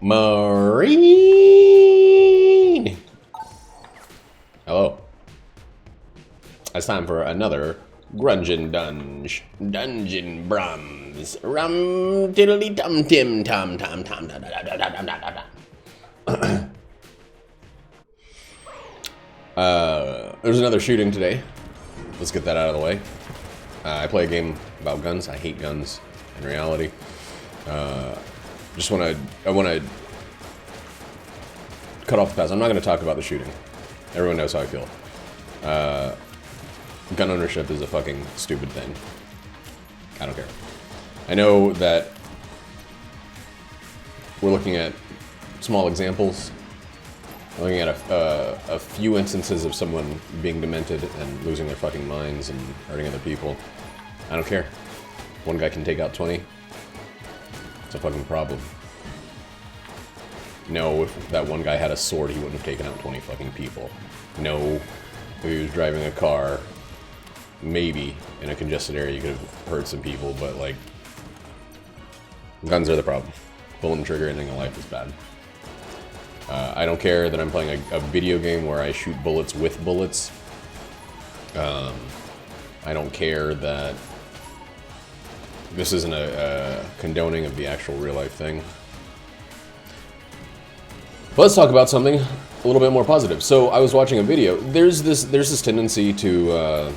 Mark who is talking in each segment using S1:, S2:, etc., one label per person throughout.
S1: Marine! Hello. It's time for another Grungeon Dungeon Brums. Rum tiddly tum tim tum tum tum da da da da da da da da. There's another shooting today. Let's get that out of the way. I play a game about guns. I hate guns in reality. I wanna cut off the pass. I'm not gonna talk about the shooting. Everyone knows how I feel. Gun ownership is a fucking stupid thing. I don't care. I know that we're looking at small examples. We're looking at a few instances of someone being demented and losing their fucking minds and hurting other people. I don't care. One guy can take out 20. It's a fucking problem. No, if that one guy had a sword, he wouldn't have taken out 20 fucking people. No, if he was driving a car, maybe in a congested area you could have hurt some people, but like, guns are the problem. Pulling the trigger, anything in life is bad. I don't care that I'm playing a video game where I shoot bullets with bullets. I don't care that this isn't a condoning of the actual real life thing. But let's talk about something a little bit more positive. So I was watching a video. There's this tendency to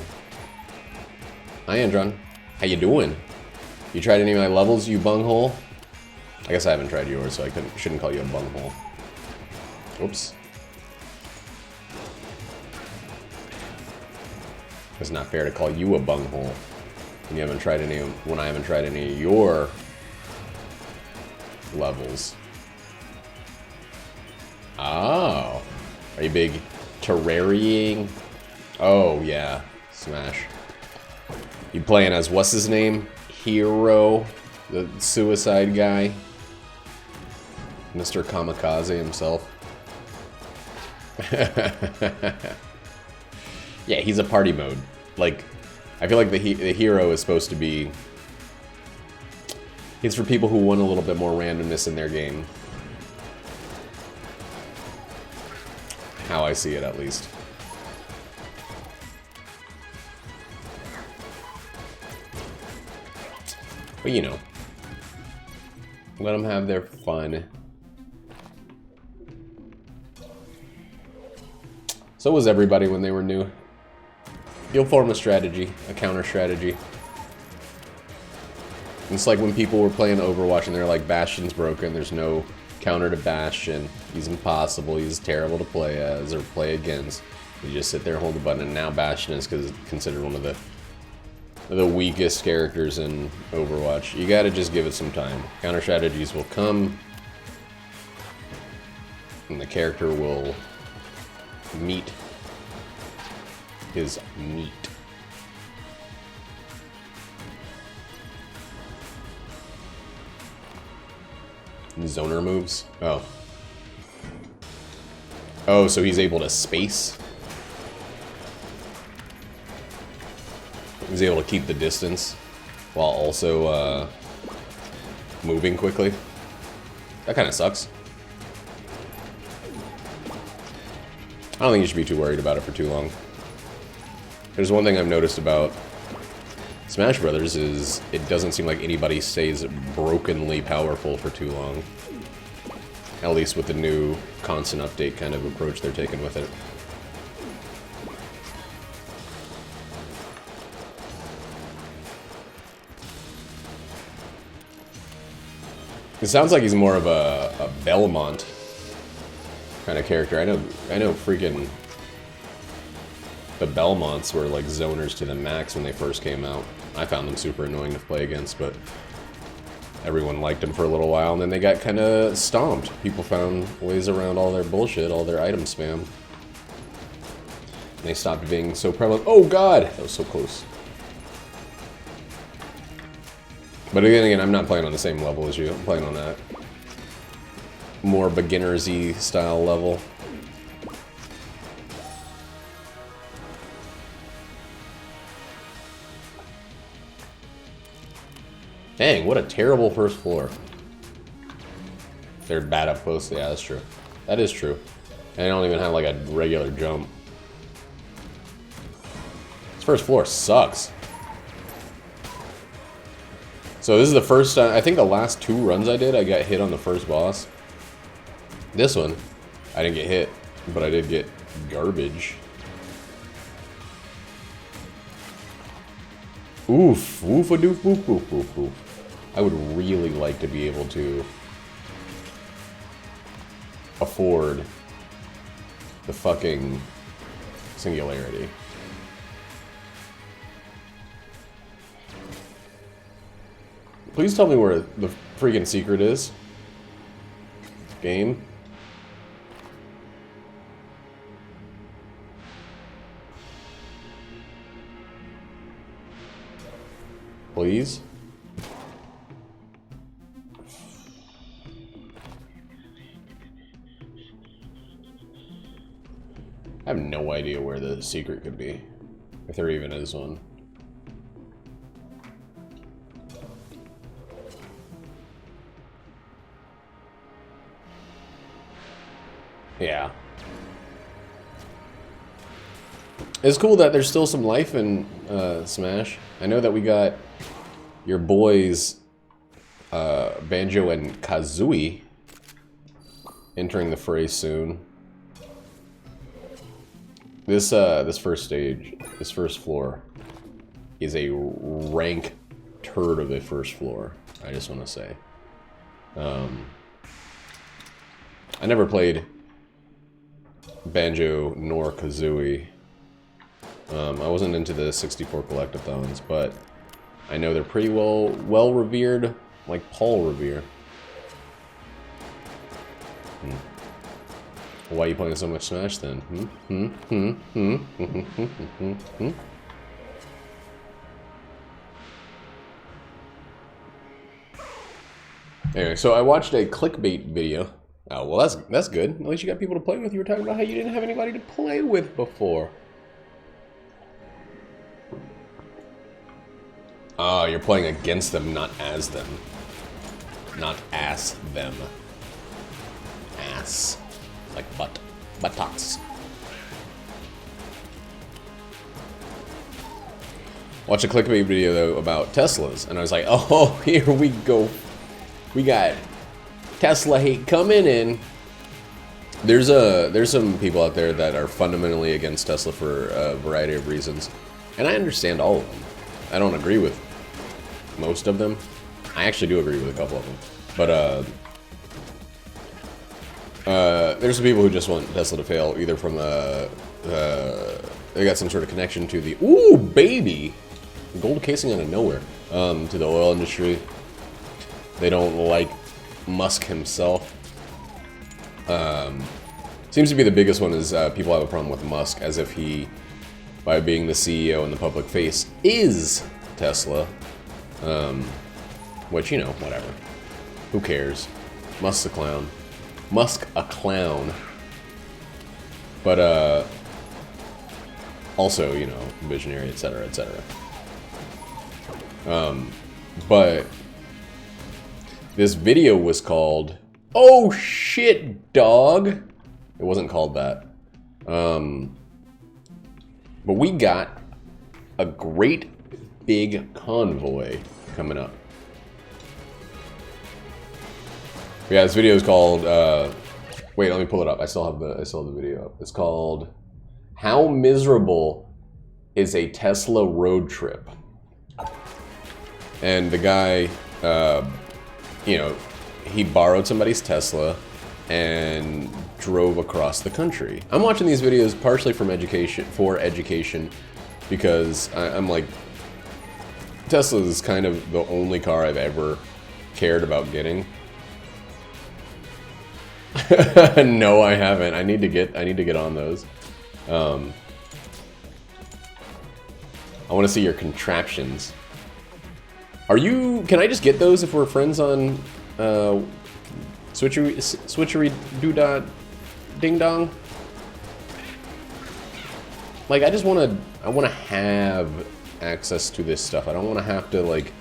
S1: hi Andron, how you doing? You tried any of my levels, you bunghole? I guess I haven't tried yours, so I shouldn't call you a bunghole. Oops. It's not fair to call you a bunghole when you haven't tried any when I haven't tried any of your levels. Oh, are you big terrarying? Oh yeah, Smash. You playing as what's his name? Hero, the suicide guy, Mr. Kamikaze himself. Yeah, he's a party mode. Like, I feel like the hero is supposed to be. It's for people who want a little bit more randomness in their game. How I see it, at least. But you know, let them have their fun. So was everybody when they were new. You'll form a strategy, a counter strategy. It's like when people were playing Overwatch and they're like, Bastion's broken, there's no counter to Bastion. He's impossible, he's terrible to play as or play against. You just sit there, hold the button, and now Bastion is considered one of the weakest characters in Overwatch. You gotta just give it some time. Counter strategies will come, and the character will meet his meat. Zoner moves? Oh. Oh, so he's able to space? He's able to keep the distance while also moving quickly. That kind of sucks. I don't think you should be too worried about it for too long. There's one thing I've noticed about Smash Brothers is it doesn't seem like anybody stays brokenly powerful for too long. At least with the new constant update kind of approach they're taking with it. It sounds like he's more of a Belmont kind of character. I know freaking the Belmonts were like zoners to the max when they first came out. I found them super annoying to play against, but everyone liked them for a little while, and then they got kind of stomped. People found ways around all their bullshit, all their item spam. And they stopped being so prevalent. Oh god! That was so close. But again, I'm not playing on the same level as you. I'm playing on that more beginners-y style level. Dang, what a terrible first floor. They're bad up close. Yeah, that's true. That is true. And they don't even have like a regular jump. This first floor sucks. So this is the first time, I think the last 2 runs I did, I got hit on the first boss. This one, I didn't get hit, but I did get garbage. Oof, woof a doof, woof, woof, woof, woof. I would really like to be able to afford the fucking singularity. Please tell me where the freaking secret is. Game. Please. I have no idea where the secret could be, if there even is one. Yeah. It's cool that there's still some life in Smash. I know that we got your boys Banjo and Kazooie entering the fray soon. This first stage, this first floor, is a rank turd of a first floor. I just want to say. I never played Banjo nor Kazooie. I wasn't into the 64 collectathons, but I know they're pretty well revered, like Paul Revere. Why are you playing so much Smash then? Anyway, so I watched a clickbait video. Oh, well, that's good. At least you got people to play with. You were talking about how you didn't have anybody to play with before. Oh, you're playing against them, not as them. Not ass them. Ass. Like buttocks. Watch a clickbait video though about Teslas, and I was like, oh, here we go. We got Tesla hate coming in. There's some people out there that are fundamentally against Tesla for a variety of reasons, and I understand all of them. I don't agree with most of them. I actually do agree with a couple of them, but there's some people who just want Tesla to fail, either from they got some sort of connection to the ooh baby gold casing out of nowhere to the oil industry. They don't like Musk himself. Seems to be the biggest one is people have a problem with Musk, as if he, by being the CEO and the public face, is Tesla. Which, you know, whatever. Who cares? Musk's a clown. Musk a clown. But, also, you know, visionary, etc., etc. But this video was called, "Oh shit, dog." It wasn't called that. But we got a great big convoy coming up. Yeah, this video is called, wait, let me pull it up. I still have the video up. It's called "How Miserable is a Tesla Road Trip?" And the guy, you know, he borrowed somebody's Tesla and drove across the country. I'm watching these videos partially for education, because I'm like, Tesla is kind of the only car I've ever cared about getting. No, I haven't. I need to get on those. I want to see your contraptions. Can I just get those if we're friends on switchery doo-dah ding dong? Like, I want to have access to this stuff. I don't want to have to, like,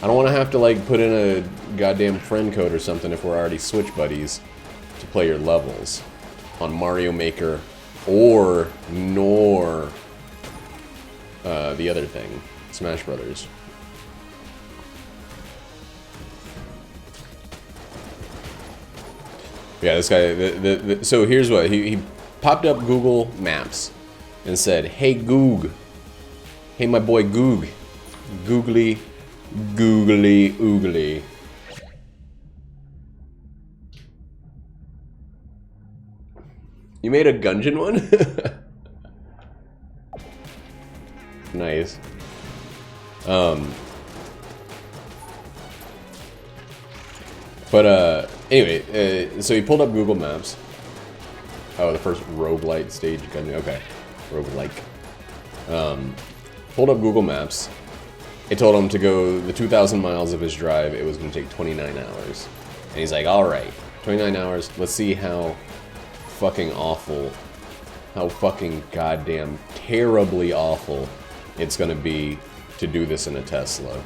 S1: I I don't want to have to, like, put in a goddamn friend code or something if we're already Switch buddies to play your levels on Mario Maker nor the other thing, Smash Brothers. Yeah, this guy, so here's what, he popped up Google Maps and said, hey Goog, hey my boy Goog, googly, oogly. You made a Gungeon one? Nice. Anyway, so he pulled up Google Maps. Oh, the first roguelite stage Gungeon. Okay, roguelike. Pulled up Google Maps. It told him to go the 2,000 miles of his drive. It was going to take 29 hours. And he's like, alright, 29 hours. Let's see how fucking awful, how fucking goddamn terribly awful it's going to be to do this in a Tesla.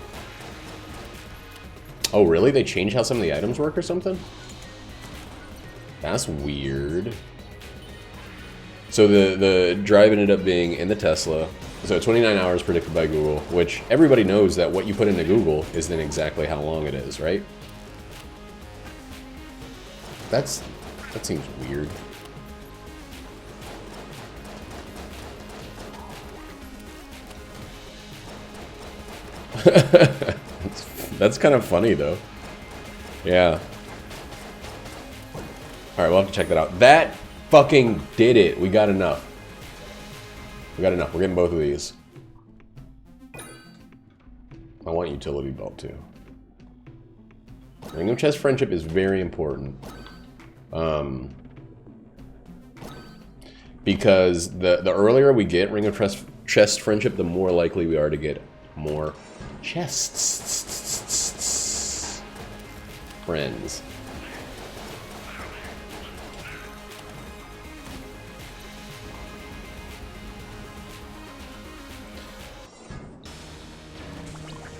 S1: Oh, really? They changed how some of the items work or something? That's weird. So the drive ended up being in the Tesla. So 29 hours predicted by Google, which everybody knows that what you put into Google is then exactly how long it is, right? That seems weird. That's kind of funny, though. Yeah. Alright, we'll have to check that out. That fucking did it. We got enough. We got enough. We're getting both of these. I want utility belt, too. Ring of Chest Friendship is very important. Because the earlier we get Ring of Chest Friendship, the more likely we are to get more chests. Friends.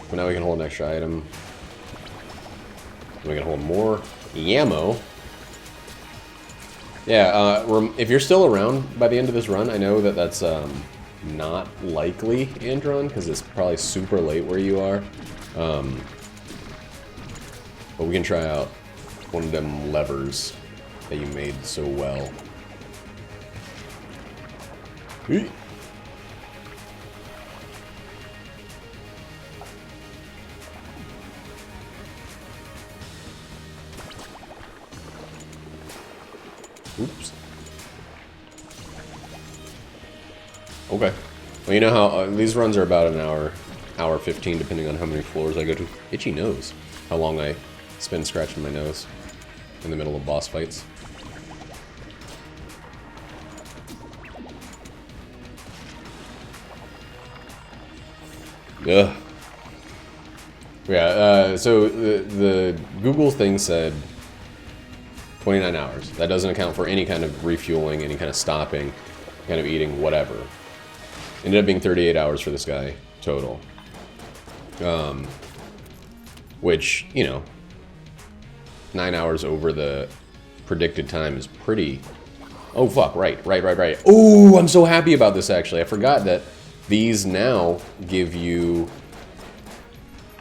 S1: But now we can hold an extra item. We can hold more ammo. Yeah, if you're still around by the end of this run, I know that that's not likely, Andron, because it's probably super late where you are. But we can try out one of them levers that you made so well. Oops. Okay. Well, you know how these runs are about an hour 15, depending on how many floors I go to. Itchy nose. How long I spend scratching my nose in the middle of boss fights. Ugh. Yeah, so the Google thing said 29 hours. That doesn't account for any kind of refueling, any kind of stopping, kind of eating, whatever. Ended up being 38 hours for this guy, total. Which, you know, 9 hours over the predicted time is pretty... Oh, fuck, right. Oh, I'm so happy about this, actually. I forgot that these now give you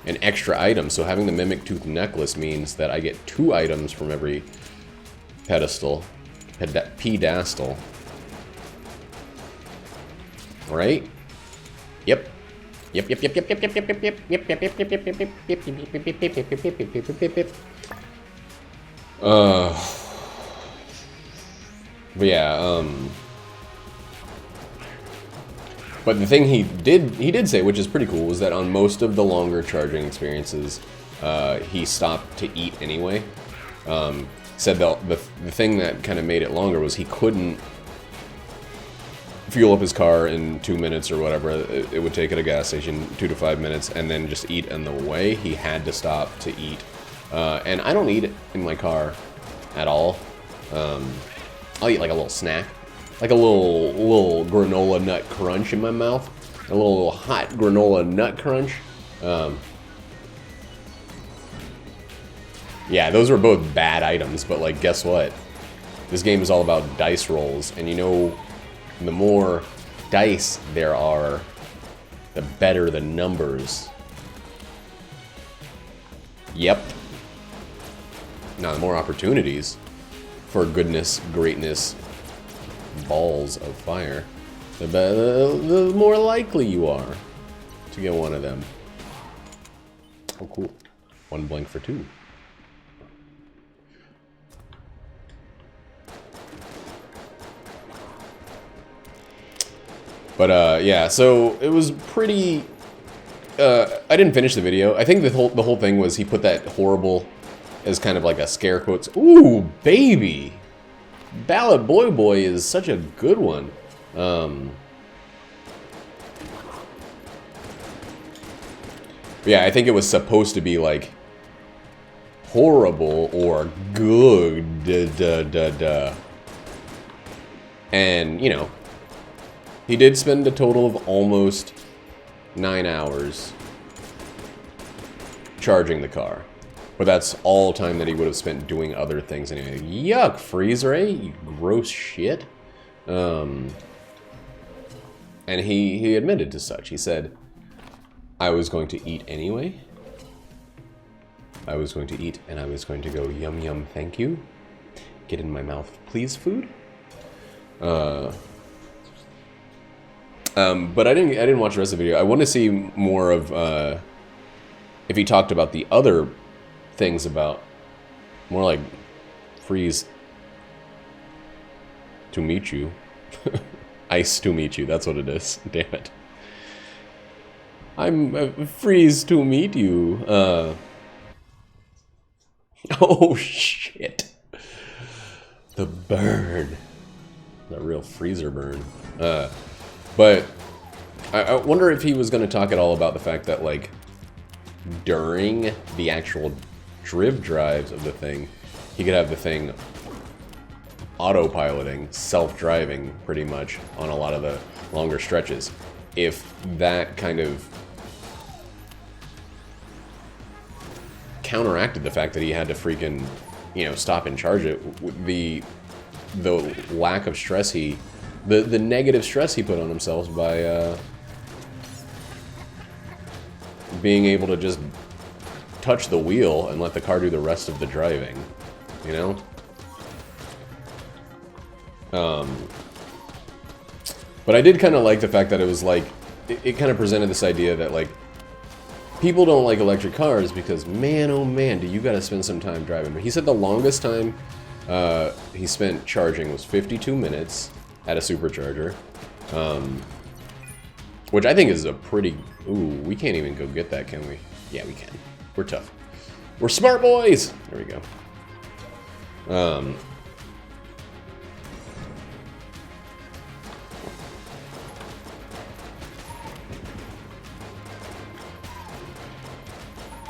S1: an extra item. So having the Mimic Tooth Necklace means that I get 2 items from every pedestal. Pedestal. Right? Yep. But yeah, but the thing he did say, which is pretty cool, was that on most of the longer charging experiences, he stopped to eat anyway. Said the thing that kind of made it longer was he couldn't fuel up his car in 2 minutes or whatever it would take at a gas station, 2 to 5 minutes, and then just eat on the way. He had to stop to eat. And I don't eat in my car at all. I'll eat like a little snack, like a little granola nut crunch in my mouth, a little hot granola nut crunch. Yeah, those were both bad items, but like, guess what? This game is all about dice rolls, and you know, the more dice there are, the better the numbers. Yep. Now, the more opportunities for goodness, greatness, balls of fire, the more likely you are to get one of them. Oh, cool. 1 blank for 2. But, yeah, so it was pretty... I didn't finish the video. I think the whole thing was he put that horrible as kind of like a scare quotes. Ooh, baby! Ballad Boy Boy is such a good one. Yeah, I think it was supposed to be like horrible or good. And, you know, he did spend a total of almost 9 hours charging the car. But that's all time that he would have spent doing other things anyway. Yuck, Freezer, eh? You gross shit. And he admitted to such. He said, I was going to eat anyway. I was going to eat, and I was going to go, yum yum, thank you. Get in my mouth, please, food. But I didn't watch the rest of the video. I want to see more of if he talked about the other things about more like freeze to meet you. Ice to meet you, that's what it is. Damn it. I'm freeze to meet you. Oh shit. The burn. The real freezer burn. But I wonder if he was going to talk at all about the fact that, like, during the actual drives of the thing, he could have the thing autopiloting, self-driving, pretty much, on a lot of the longer stretches. If that kind of counteracted the fact that he had to freaking, you know, stop and charge it, the lack of stress the negative stress he put on himself by being able to just touch the wheel and let the car do the rest of the driving, you know? But I did kind of like the fact that it was like, it kind of presented this idea that, like, people don't like electric cars because, man, oh man, do you gotta spend some time driving. But he said the longest time he spent charging was 52 minutes at a supercharger. Which I think is a pretty... Ooh, we can't even go get that, can we? Yeah, we can. We're tough. We're smart boys! There we go.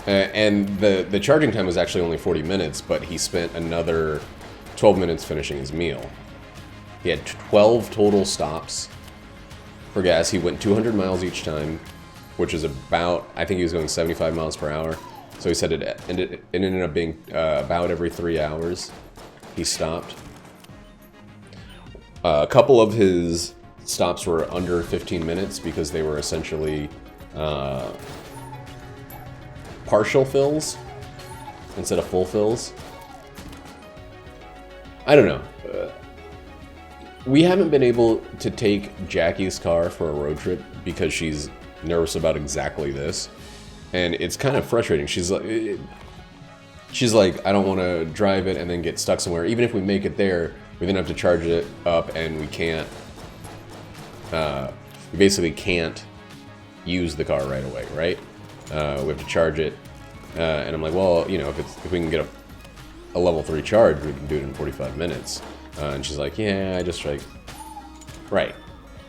S1: And the charging time was actually only 40 minutes, but he spent another 12 minutes finishing his meal. He had 12 total stops for gas. He went 200 miles each time, which is about, I think he was going 75 miles per hour. So he said it ended up being about every 3 hours he stopped. A couple of his stops were under 15 minutes because they were essentially partial fills instead of full fills. I don't know. We haven't been able to take Jackie's car for a road trip because she's nervous about exactly this. And it's kind of frustrating. She's like, I don't want to drive it and then get stuck somewhere. Even if we make it there, we then have to charge it up and we can't, we basically can't use the car right away, right? We have to charge it. And I'm like, well, you know, if we can get a level 3 charge, we can do it in 45 minutes. And she's like, yeah, I just like, right.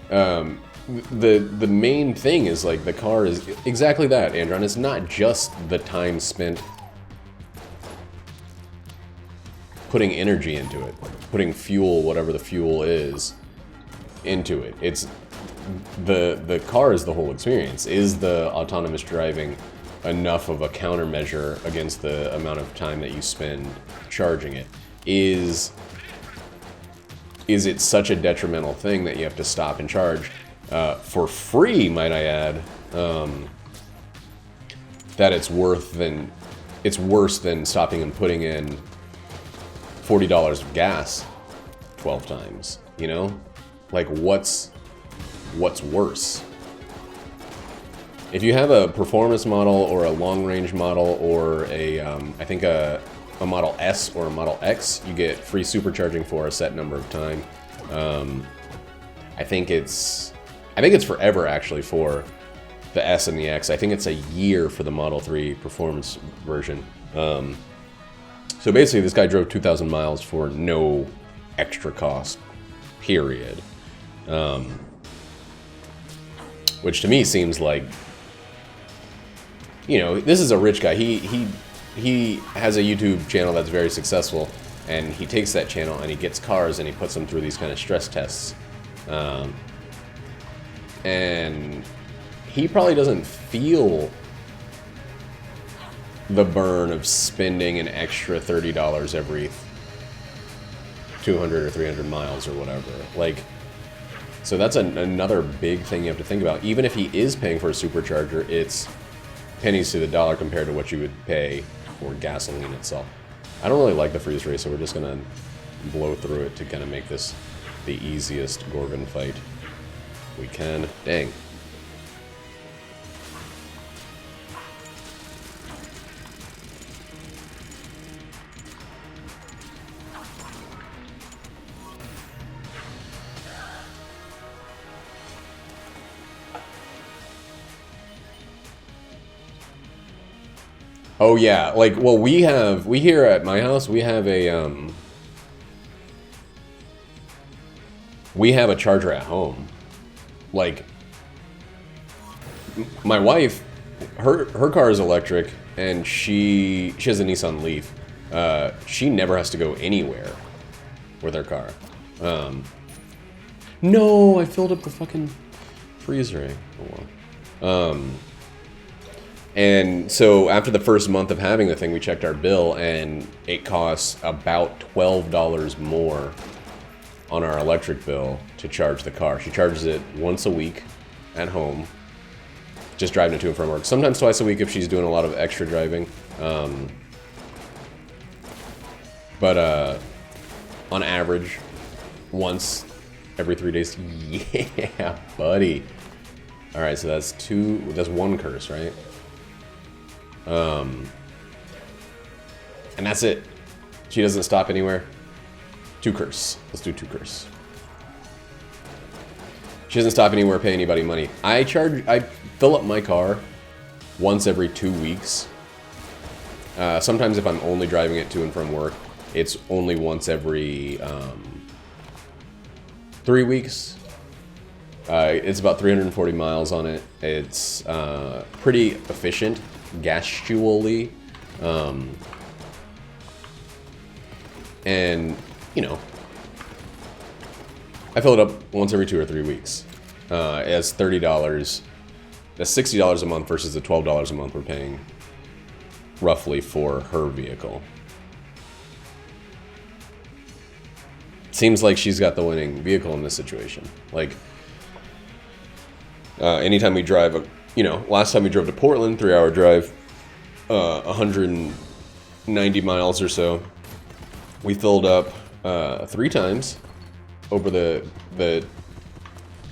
S1: The main thing is, like, the car is exactly that, Andron. It's not just the time spent putting energy into it, putting fuel, whatever the fuel is, into it. It's the car is the whole experience. Is the autonomous driving enough of a countermeasure against the amount of time that you spend charging it. Is it such a detrimental thing that you have to stop and charge for free, might I add, that it's worse than stopping and putting in $40 of gas 12 times, you know? Like, what's worse? If you have a performance model or a long-range model or I think a Model S or a Model X, you get free supercharging for a set number of time. I think it's forever, actually, for the S and the X. I think it's a year for the Model 3 performance version. So basically, this guy drove 2,000 miles for no extra cost, period. Which to me seems like, you know, this is a rich guy. He has a YouTube channel that's very successful, and he takes that channel and he gets cars and he puts them through these kind of stress tests. And he probably doesn't feel the burn of spending an extra $30 every 200 or 300 miles or whatever. Like, so that's another big thing you have to think about. Even if he is paying for a supercharger, it's pennies to the dollar compared to what you would pay for gasoline itself. I don't really like the freeze ray, so we're just gonna blow through it to kind of make this the easiest Gorgon fight we can. Dang. Oh yeah, like, well, we here at my house, we have a charger at home. Like, my wife, her car is electric, and she has a Nissan Leaf. She never has to go anywhere with her car. No, I filled up the fucking freeze ray. Oh well. And so after the first month of having the thing, we checked our bill, and it costs about $12 more on our electric bill to charge the car. She charges it once a week at home, just driving it to and from work. Sometimes twice a week if she's doing a lot of extra driving. But on average, once every 3 days. Yeah, buddy. All right, so that's one curse, right? And that's it. She doesn't stop anywhere. 2 curse. Let's do 2 curse. She doesn't stop anywhere, pay anybody money. I fill up my car once every 2 weeks. Sometimes if I'm only driving it to and from work, it's only once every 3 weeks. It's about 340 miles on it. It's pretty efficient, gastually. And, you know, I fill it up once every 2 or 3 weeks. It's $30. That's $60 a month versus the $12 a month we're paying roughly for her vehicle. Seems like she's got the winning vehicle in this situation. Like, anytime we drive, you know, last time we drove to Portland, 3-hour drive, 190 miles or so. We filled up 3 times over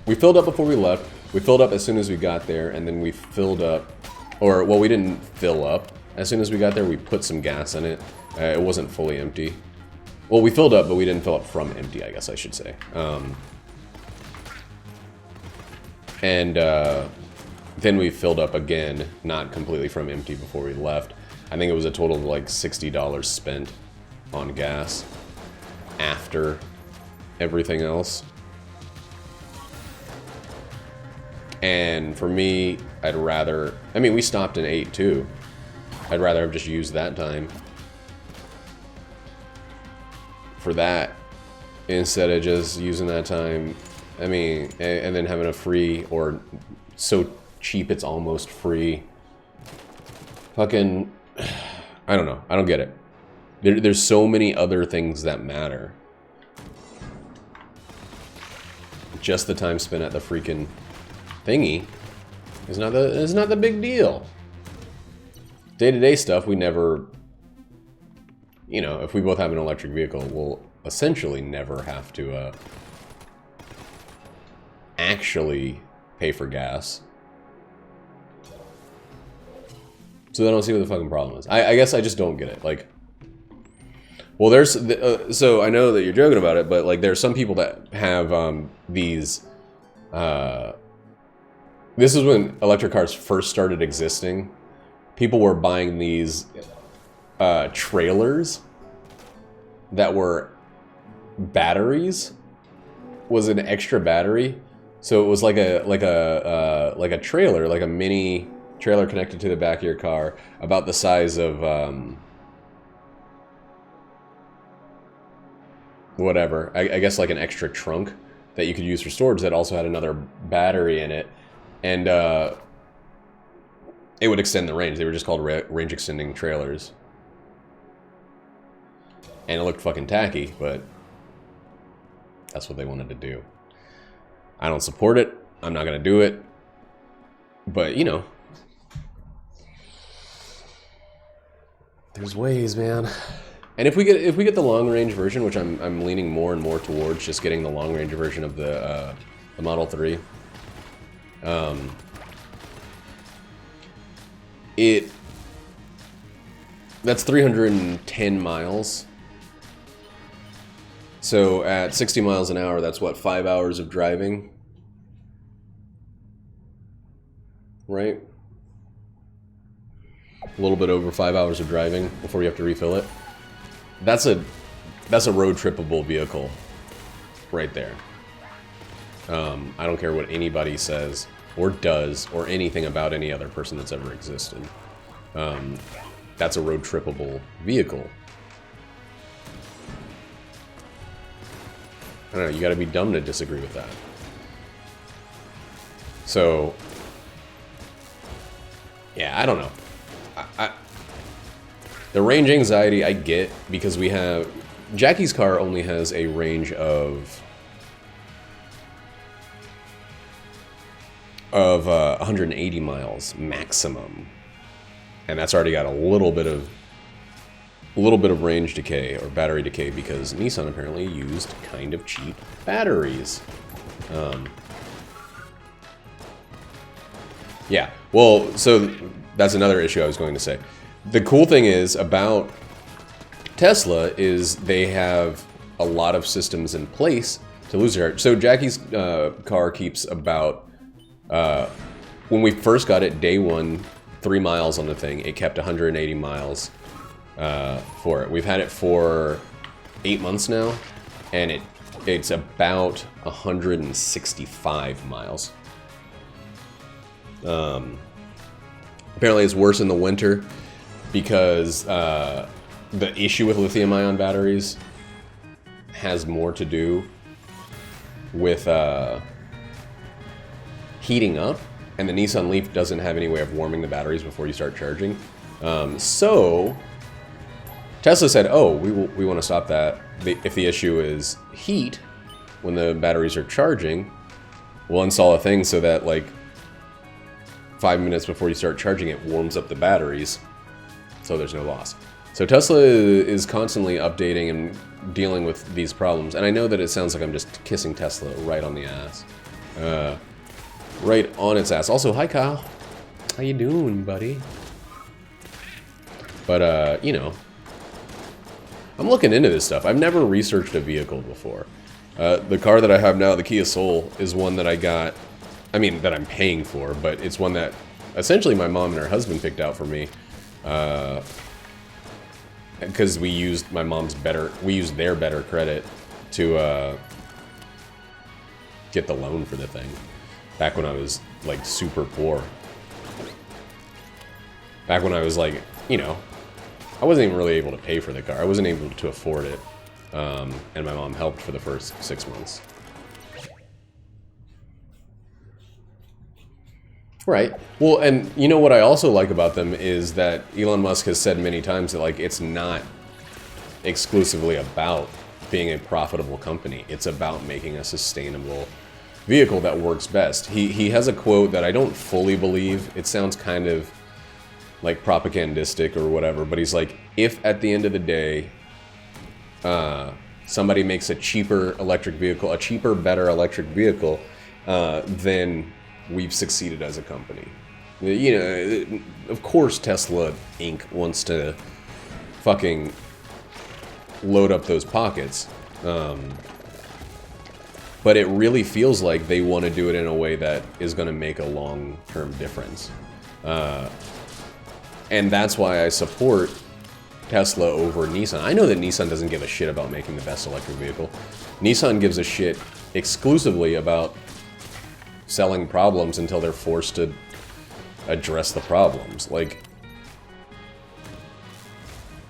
S1: we filled up before we left. We filled up as soon as we got there, and then we filled up, or, well, we didn't fill up. As soon as we got there, we put some gas in it. It wasn't fully empty. Well, we filled up, but we didn't fill up from empty, I guess I should say. And then we filled up again, not completely from empty before we left. I think it was a total of like $60 spent on gas after everything else. And for me, I'd rather, I mean, we stopped and ate too. I'd rather have just used that time for that instead of just using that time, I mean, and then having a free, or so cheap it's almost free, Fucking, I don't know. I don't get it. There's so many other things that matter. Just the time spent at the freaking thingy is not the big deal. Day-to-day stuff, we never, you know, if we both have an electric vehicle, we'll essentially never have to actually pay for gas. So I don't see what the fucking problem is. I guess I just don't get it. Like, well, there's so I know that you're joking about it, but like there's some people that have these. This is when electric cars first started existing. People were buying these trailers that were batteries. Was an extra battery, so it was like a trailer, like a mini trailer connected to the back of your car, about the size of whatever. I guess like an extra trunk that you could use for storage that also had another battery in it, and it would extend the range. They were just called range extending trailers, and it looked fucking tacky, but that's what they wanted to do. I don't support it. I'm not gonna do it, but you know, there's ways, man. And if we get the long range version, which I'm leaning more and more towards just getting the long range version of the Model 3. That's 310 miles. So at 60 miles an hour, that's what, 5 hours of driving? Right? A little bit over 5 hours of driving before you have to refill it. That's a road trippable vehicle right there. I don't care what anybody says or does or anything about any other person that's ever existed. That's a road trippable vehicle. I don't know, you gotta be dumb to disagree with that. So, yeah, I don't know. The range anxiety I get, because we have... Jackie's car only has a range of 180 miles maximum. And that's already got a little bit of range decay, or battery decay, because Nissan apparently used kind of cheap batteries. Yeah, well, so that's another issue I was going to say. The cool thing is about Tesla is they have a lot of systems in place to lose charge. So Jackie's car keeps about, when we first got it, day one, 3 miles on the thing, it kept 180 miles for it. We've had it for 8 months now, and it's about 165 miles. Apparently it's worse in the winter because the issue with lithium-ion batteries has more to do with heating up, and the Nissan Leaf doesn't have any way of warming the batteries before you start charging. So Tesla said, oh, we want to stop that. If the issue is heat when the batteries are charging, we'll install a thing so that like 5 minutes before you start charging it warms up the batteries, so there's no loss. So Tesla is constantly updating and dealing with these problems, and I know that it sounds like I'm just kissing Tesla right on the ass. Right on its ass. Also, hi Kyle. How you doing, buddy? But, you know, I'm looking into this stuff. I've never researched a vehicle before. The car that I have now, the Kia Soul, is one that I got, I mean, that I'm paying for, but it's one that essentially my mom and her husband picked out for me. Because we used their better credit to get the loan for the thing. Back when I was, like, super poor. Back when I was, like, you know, I wasn't even really able to pay for the car. I wasn't able to afford it. And my mom helped for the first 6 months. Right. Well, and you know what I also like about them is that Elon Musk has said many times that, like, it's not exclusively about being a profitable company. It's about making a sustainable vehicle that works best. He has a quote that I don't fully believe. It sounds kind of like propagandistic or whatever, but he's like, if at the end of the day, somebody makes a cheaper electric vehicle, a cheaper, better electric vehicle, then we've succeeded as a company. You know, of course Tesla Inc. wants to fucking load up those pockets. But it really feels like they want to do it in a way that is going to make a long-term difference. And that's why I support Tesla over Nissan. I know that Nissan doesn't give a shit about making the best electric vehicle. Nissan gives a shit exclusively about selling problems until they're forced to address the problems. Like,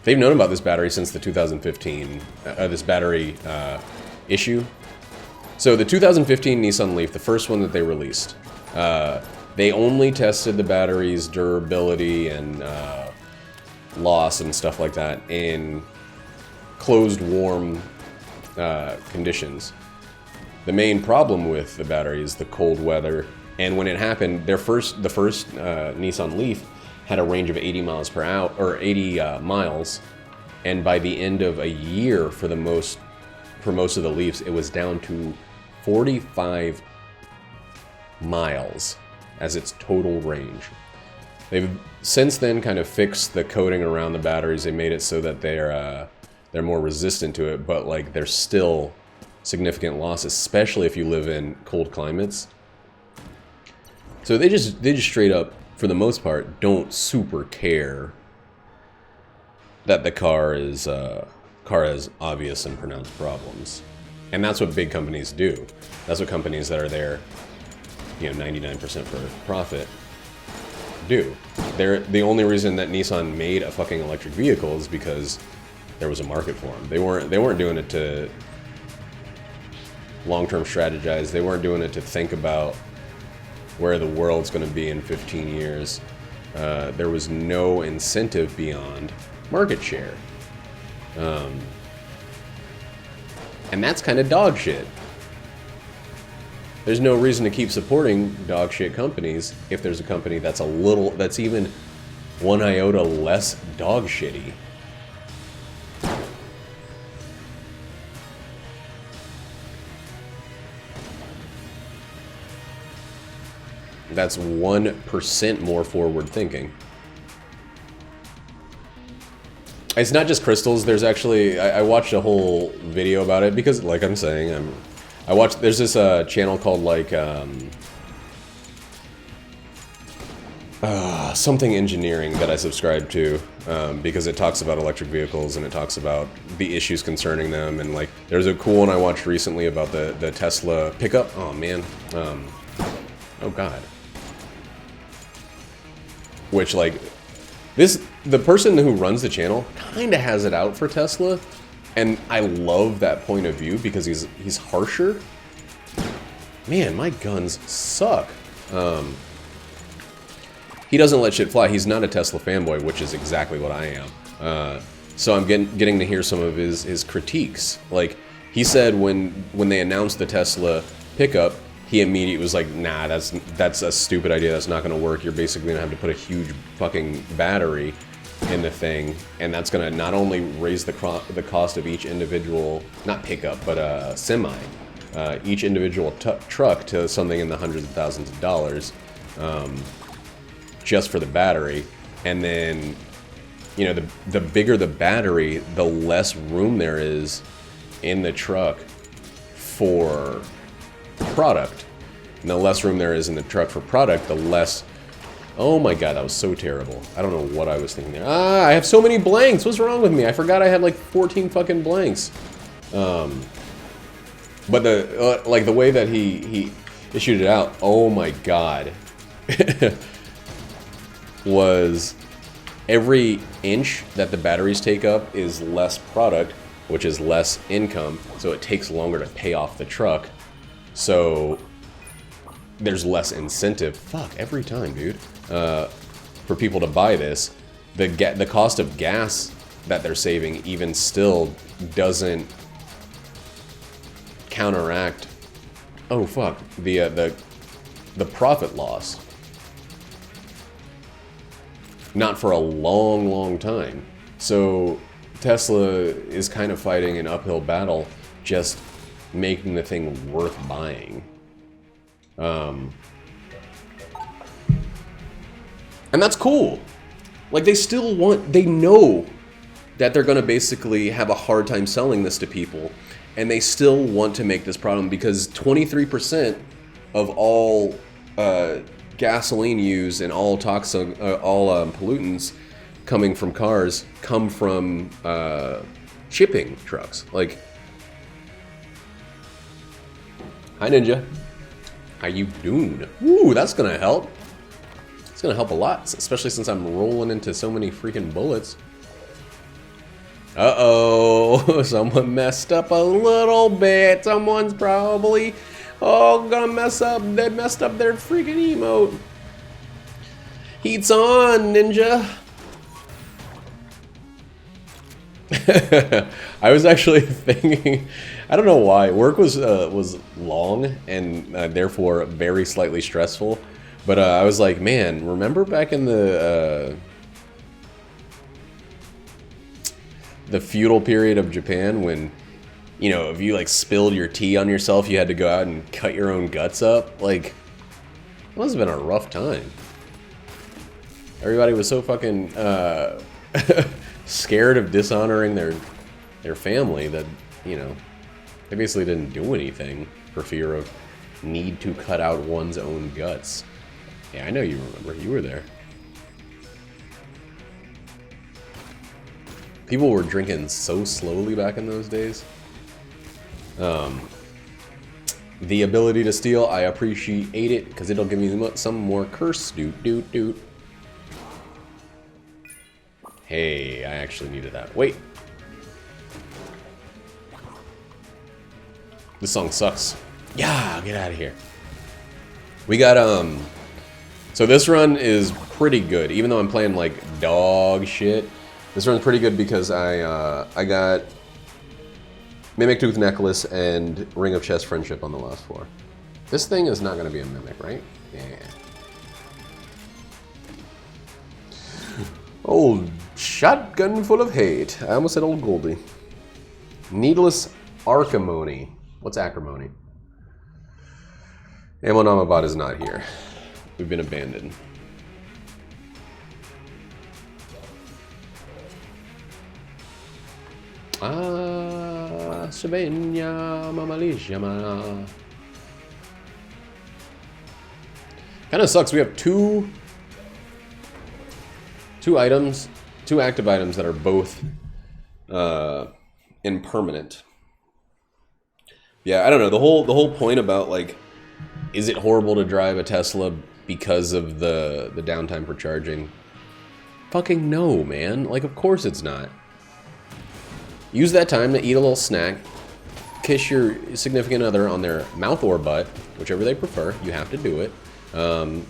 S1: they've known about this battery since the 2015, this battery issue. So the 2015 Nissan Leaf, the first one that they released, they only tested the battery's durability and loss and stuff like that in closed, warm conditions. The main problem with the battery is the cold weather, and when it happened, the first Nissan Leaf had a range of 80 miles per hour, or 80 miles, and by the end of a year, for most of the Leafs, it was down to 45 miles as its total range. They've since then kind of fixed the coating around the batteries. They made it so that they're more resistant to it, but like there's still significant loss, especially if you live in cold climates. So they just straight up, for the most part, don't super care that the car has obvious and pronounced problems. And that's what big companies do. That's what companies that are there, 99% for profit do. The only reason that Nissan made a fucking electric vehicle is because there was a market for them. They weren't doing it to long-term strategize. They weren't doing it to think about where the world's going to be in 15 years. There was no incentive beyond market share. And that's kind of dog shit. There's no reason to keep supporting dog shit companies if there's a company that's that's even one iota less dog shitty. That's 1% more forward thinking. It's not just crystals. There's actually, I watched a whole video about it because, like I'm saying, there's this channel called like something engineering that I subscribe to because it talks about electric vehicles and it talks about the issues concerning them. And like, there's a cool one I watched recently about the Tesla pickup. Oh man, oh god. Which like, the person who runs the channel kind of has it out for Tesla, and I love that point of view because he's harsher. Man, my guns suck. He doesn't let shit fly. He's not a Tesla fanboy, which is exactly what I am. So I'm getting to hear some of his critiques. Like, he said when they announced the Tesla pickup, he immediately was like, nah, that's a stupid idea. That's not going to work. You're basically going to have to put a huge fucking battery in the thing, and that's going to not only raise the cost of each individual, not pickup, but semi, each individual truck to something in the hundreds of thousands of dollars, just for the battery. And then, the bigger the battery, the less room there is in the truck for product. And the less room there is in the truck for product, the less... Oh my god, that was so terrible. I don't know what I was thinking there. I have so many blanks! What's wrong with me? I forgot I had like 14 fucking blanks. But the way that he issued it out, oh my god. Was every inch that the batteries take up is less product, which is less income, so it takes longer to pay off the truck. So there's less incentive. Fuck, every time, dude. For people to buy this, the cost of gas that they're saving even still doesn't counteract. Oh fuck, the profit loss. Not for a long, long time. So Tesla is kind of fighting an uphill battle, just making the thing worth buying. And that's cool. Like, they still want, they know that they're going to basically have a hard time selling this to people, and they still want to make this problem because 23% of all gasoline used and all toxic, pollutants coming from cars come from shipping trucks. Like, hi Ninja, how you doing? Ooh, that's gonna help. It's gonna help a lot, especially since I'm rolling into so many freaking bullets. Uh-oh, someone messed up a little bit. Someone's probably, gonna mess up. They messed up their freaking emote. Heat's on, Ninja. I was actually thinking, I don't know why, work was long and therefore very slightly stressful, but I was like, man, remember back in the feudal period of Japan when, you know, if you like spilled your tea on yourself, you had to go out and cut your own guts up? Like, it must have been a rough time. Everybody was so fucking scared of dishonoring their family that, you know, they basically didn't do anything for fear of need to cut out one's own guts. Yeah, I know you remember. You were there. People were drinking so slowly back in those days. The ability to steal, I appreciate it because it'll give me some more curse. Doot, doot, doot. Hey, I actually needed that. Wait. This song sucks. Yeah, get out of here. We got, so this run is pretty good, even though I'm playing like dog shit. This run's pretty good because I got Mimic Tooth Necklace and Ring of Chest Friendship on the last floor. This thing is not going to be a Mimic, right? Yeah. Old shotgun full of hate. I almost said old Goldie. Needless Arcamony. What's acrimony? Ammo Namabot is not here. We've been abandoned. Sabenya Mamalisha. Kind of sucks. We have two items, two active items that are both impermanent. Yeah, I don't know. The whole point about, like, is it horrible to drive a Tesla because of the downtime for charging? Fucking no, man. Like, of course it's not. Use that time to eat a little snack, kiss your significant other on their mouth or butt, whichever they prefer. You have to do it. And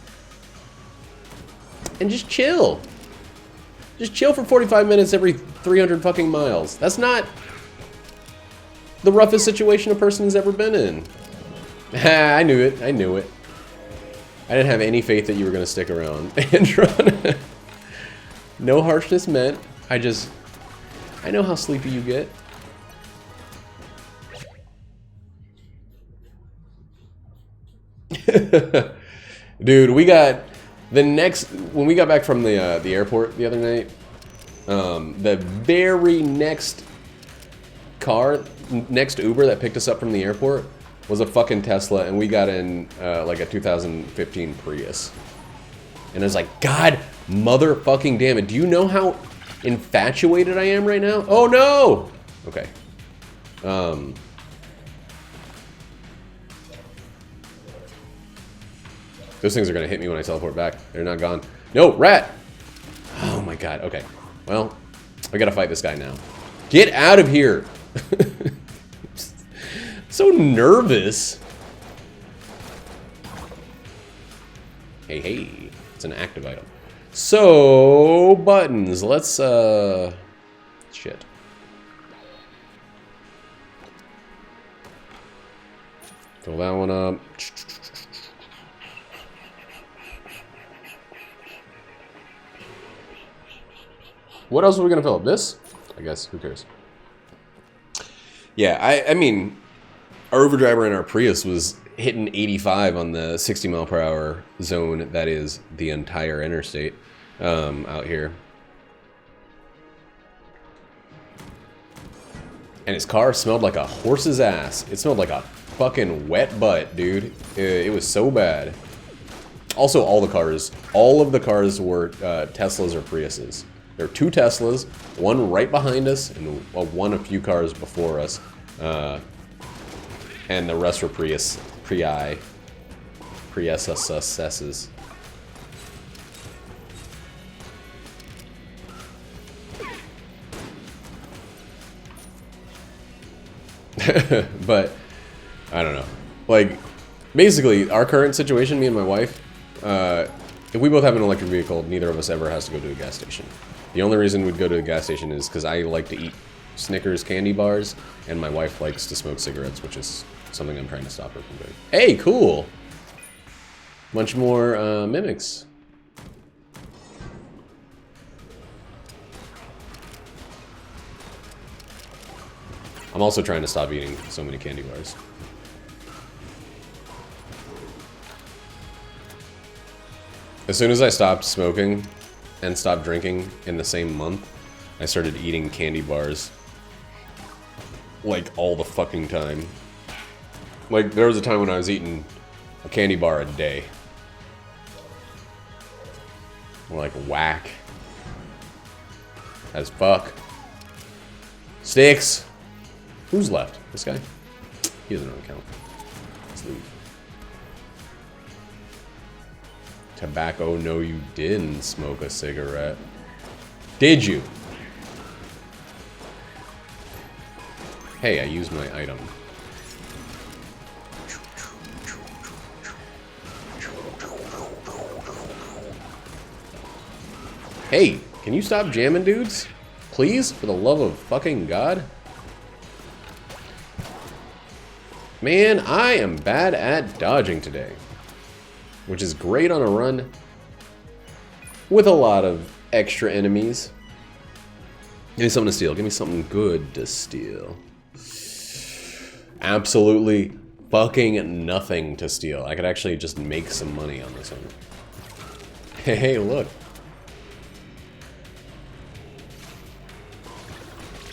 S1: just chill. Just chill for 45 minutes every 300 fucking miles. That's not the roughest situation a person has ever been in. I knew it. I knew it. I didn't have any faith that you were going to stick around. Andron. No harshness meant. I know how sleepy you get. Dude, we got when we got back from the airport the other night, the very next Uber that picked us up from the airport was a fucking Tesla, and we got in like a 2015 Prius. And I was like, God motherfucking damn it, do you know how infatuated I am right now? Oh no! Okay. Those things are gonna hit me when I teleport back. They're not gone. No, rat! Oh my god, okay. Well, I gotta fight this guy now. Get out of here! So nervous. Hey, hey. It's an active item. So, buttons. Let's, shit. Fill that one up. What else are we gonna fill up? This? I guess. Who cares? Yeah, I mean, our overdriver in our Prius was hitting 85 on the 60 mile per hour zone. That is the entire interstate out here. And his car smelled like a horse's ass. It smelled like a fucking wet butt, dude. It was so bad. Also, all of the cars were Teslas or Priuses. There are 2 Teslas, one right behind us, and one a few cars before us. And the rest were Priuses. But I don't know. Like, basically, our current situation, me and my wife, if we both have an electric vehicle, neither of us ever has to go to a gas station. The only reason we'd go to a gas station is because I like to eat Snickers candy bars, and my wife likes to smoke cigarettes, which is something I'm trying to stop her from doing. Hey, cool! Much more mimics. I'm also trying to stop eating so many candy bars. As soon as I stopped smoking and stopped drinking in the same month, I started eating candy bars like all the fucking time. Like, there was a time when I was eating a candy bar a day. Like, whack. As fuck. Sticks! Who's left? This guy? He doesn't really count. Let's leave. Tobacco? No, you didn't smoke a cigarette. Did you? Hey, I used my item. Hey, can you stop jamming, dudes? Please? For the love of fucking God? Man, I am bad at dodging today. Which is great on a run with a lot of extra enemies. Give me something to steal. Give me something good to steal. Absolutely fucking nothing to steal. I could actually just make some money on this one. Hey, look.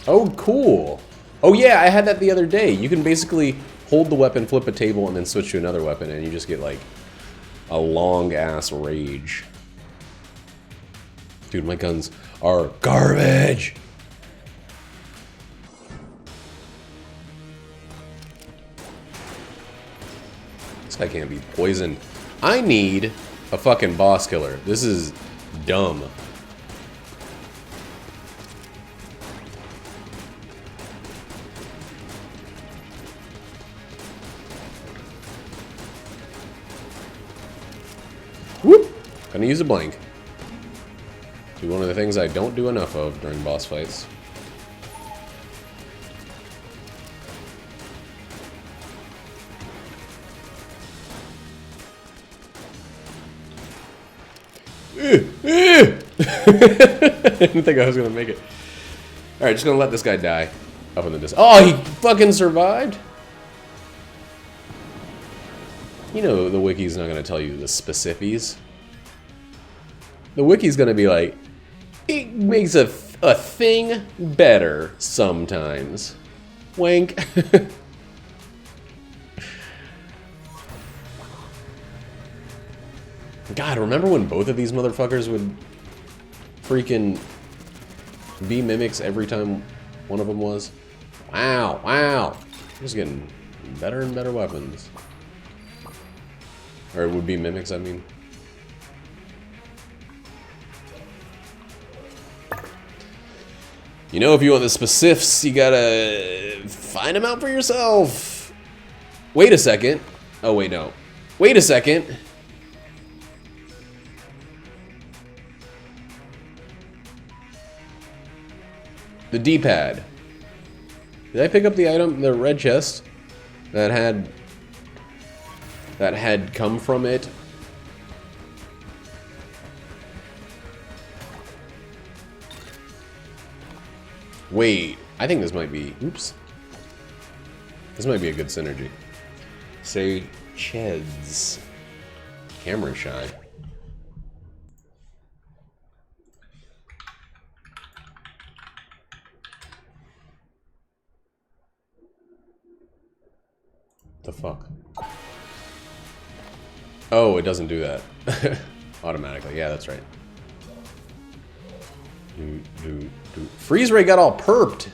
S1: Oh, cool. Oh yeah, I had that the other day. You can basically hold the weapon, flip a table, and then switch to another weapon, and you just get like a long-ass rage. Dude, my guns are garbage! This guy can't be poisoned. I need a fucking boss killer. This is dumb. Whoop! Gonna use a blank. Do one of the things I don't do enough of during boss fights. I didn't think I was gonna make it. Alright, just gonna let this guy die. Up in the distance. Oh, he fucking survived? You know the wiki's not gonna tell you the specifics. The wiki's gonna be like, it makes a thing better sometimes. Wank. God, remember when both of these motherfuckers would freaking be mimics every time one of them was? Wow, wow. Just getting better and better weapons. Or it would be mimics, I mean. You know, if you want the specifics, you gotta find them out for yourself. Wait a second. Oh, wait, no. Wait a second. The D-pad. Did I pick up the item, the red chest, that had come from it? Wait, I think this might be... Oops. This might be a good synergy. Say, Cheds. Camera shy. The fuck? Oh, it doesn't do that. Automatically. Yeah, that's right. Freeze Ray got all perped.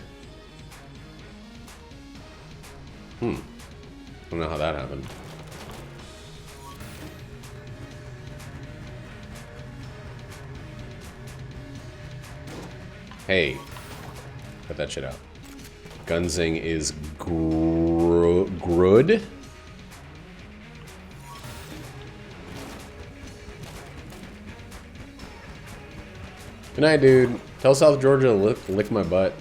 S1: I don't know how that happened. Hey, cut that shit out. Gunzing is Grud. Good night, dude. Tell South Georgia to lick my butt.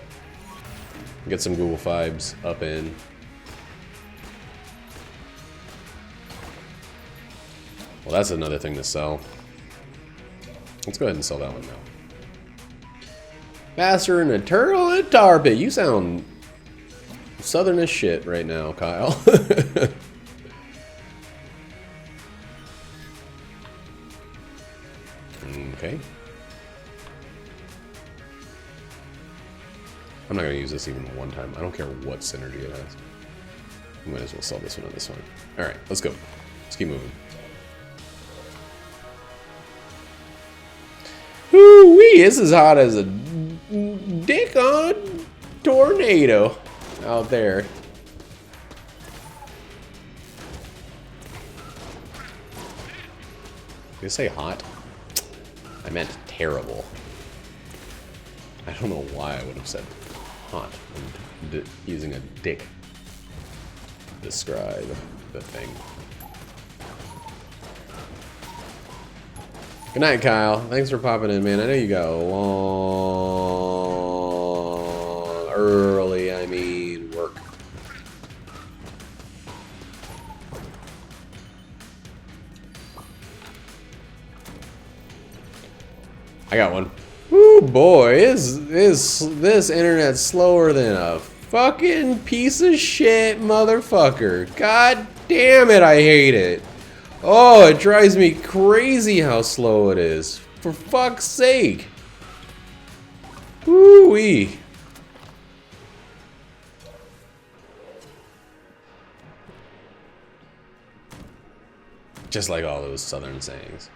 S1: Get some Google vibes up in. Well, that's another thing to sell. Let's go ahead and sell that one now. Faster than a turtle in a tar pit. You sound southern as shit right now, Kyle. Okay. I'm not going to use this even one time. I don't care what synergy it has. We might as well sell this one on this one. Alright, let's go. Let's keep moving. Woo-wee! This is hot as a dick on a tornado out there. Did I say hot? I meant terrible. I don't know why I would have said hot when using a dick to describe the thing. Good night, Kyle. Thanks for popping in, man. I know you got a long, early, I mean, work. I got one. Ooh, boy, is this internet slower than a fucking piece of shit motherfucker. God damn it, I hate it. Oh, it drives me crazy how slow it is. For fuck's sake. Woo-wee. Just like all those southern sayings.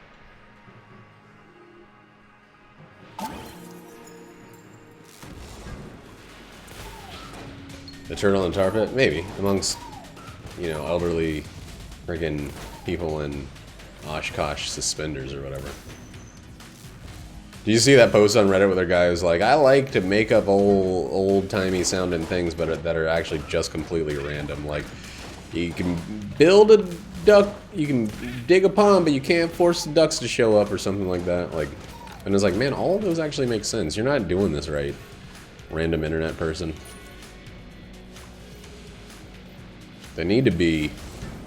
S1: The turtle and tar pit? Maybe. Amongst, you know, elderly friggin' people in Oshkosh suspenders or whatever. Did you see that post on Reddit where the guy was like, I like to make up old-timey sounding things but that are actually just completely random. Like, you can build a duck, you can dig a pond, but you can't force the ducks to show up or something like that. Like, and it's like, man, all of those actually make sense. You're not doing this right, random internet person. They need to be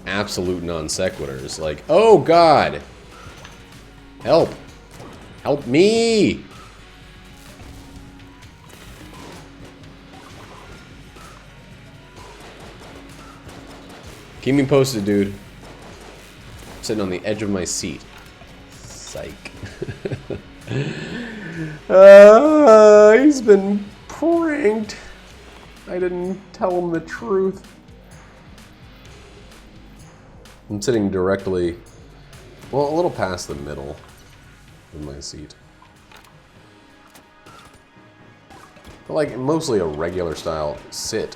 S1: absolute non sequiturs. Like, oh god! Help! Help me! Keep me posted, dude. I'm sitting on the edge of my seat. Psych. He's been pranked. I didn't tell him the truth. I'm sitting directly, well, a little past the middle of my seat. But like, mostly a regular style sit.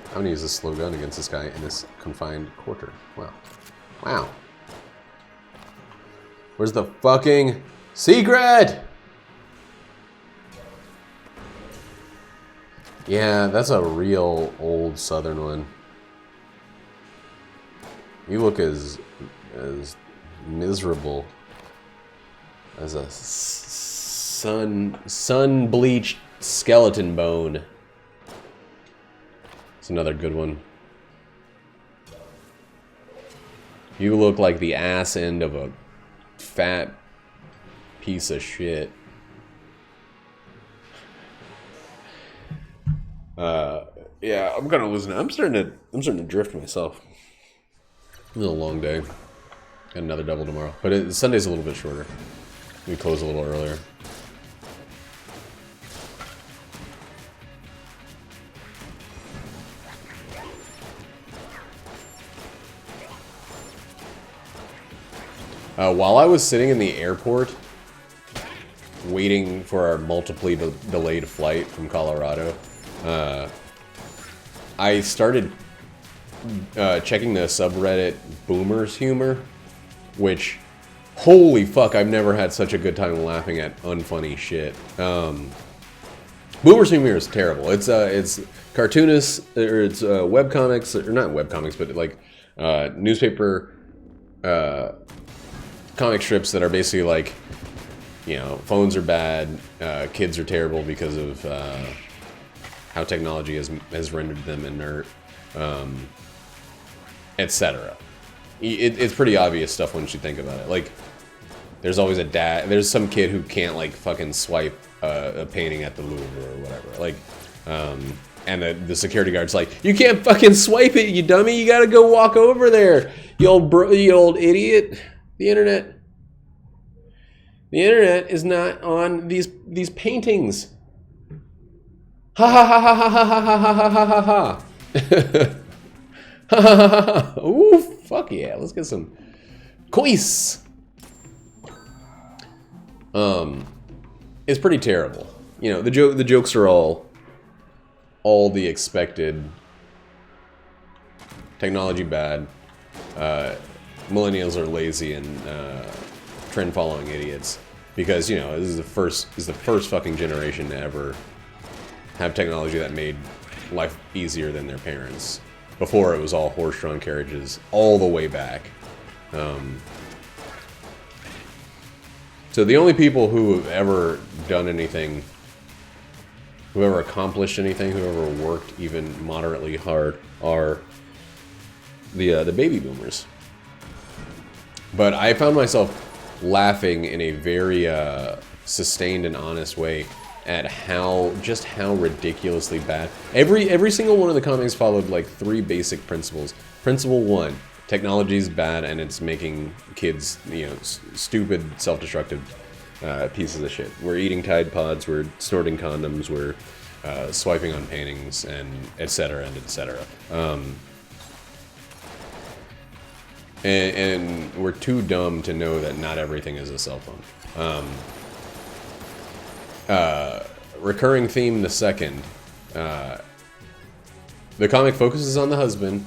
S1: I'm gonna use this slow gun against this guy in this confined quarter. Wow. Wow. Where's the fucking secret? Yeah, that's a real old southern one. You look as miserable as a Sun bleached skeleton bone. It's another good one. You look like the ass end of a fat piece of shit. Yeah, I'm gonna lose now. I'm starting to drift myself. It's a long day. Got another double tomorrow, but Sunday's a little bit shorter. We close a little earlier. While I was sitting in the airport, waiting for our multiply delayed flight from Colorado, I started checking the subreddit Boomers Humor, which, holy fuck, I've never had such a good time laughing at unfunny shit. Boomers Humor is terrible. It's cartoonists, or it's webcomics, or not webcomics, but like newspaper comic strips that are basically like, you know, phones are bad, kids are terrible because of how technology has rendered them inert, etc. It's pretty obvious stuff once you think about it. Like, there's always there's some kid who can't like fucking swipe a painting at the Louvre or whatever. Like, and the security guard's like, you can't fucking swipe it, you dummy. You gotta go walk over there, you old idiot. The internet is not on these paintings. Ha ha ha ha ha ha ha ha ha ha ha ha. Ha ha ha ha. Ooh, fuck yeah. Let's get some quiz. It's pretty terrible. You know, the jokes are all the expected. Technology bad. Millennials are lazy and trend following idiots, because, you know, this is the first fucking generation to ever have technology that made life easier than their parents. Before, it was all horse-drawn carriages all the way back. So the only people who have ever done anything, who ever accomplished anything, who ever worked even moderately hard, are the baby boomers. But I found myself laughing in a very sustained and honest way at how ridiculously bad. Every single one of the comics followed like 3 basic principles. Principle 1, technology is bad and it's making kids, you know, stupid, self-destructive pieces of shit. We're eating Tide Pods, we're snorting condoms, we're swiping on paintings, and etc. and etc. And we're too dumb to know that not everything is a cell phone. Recurring theme, the second. The comic focuses on the husband,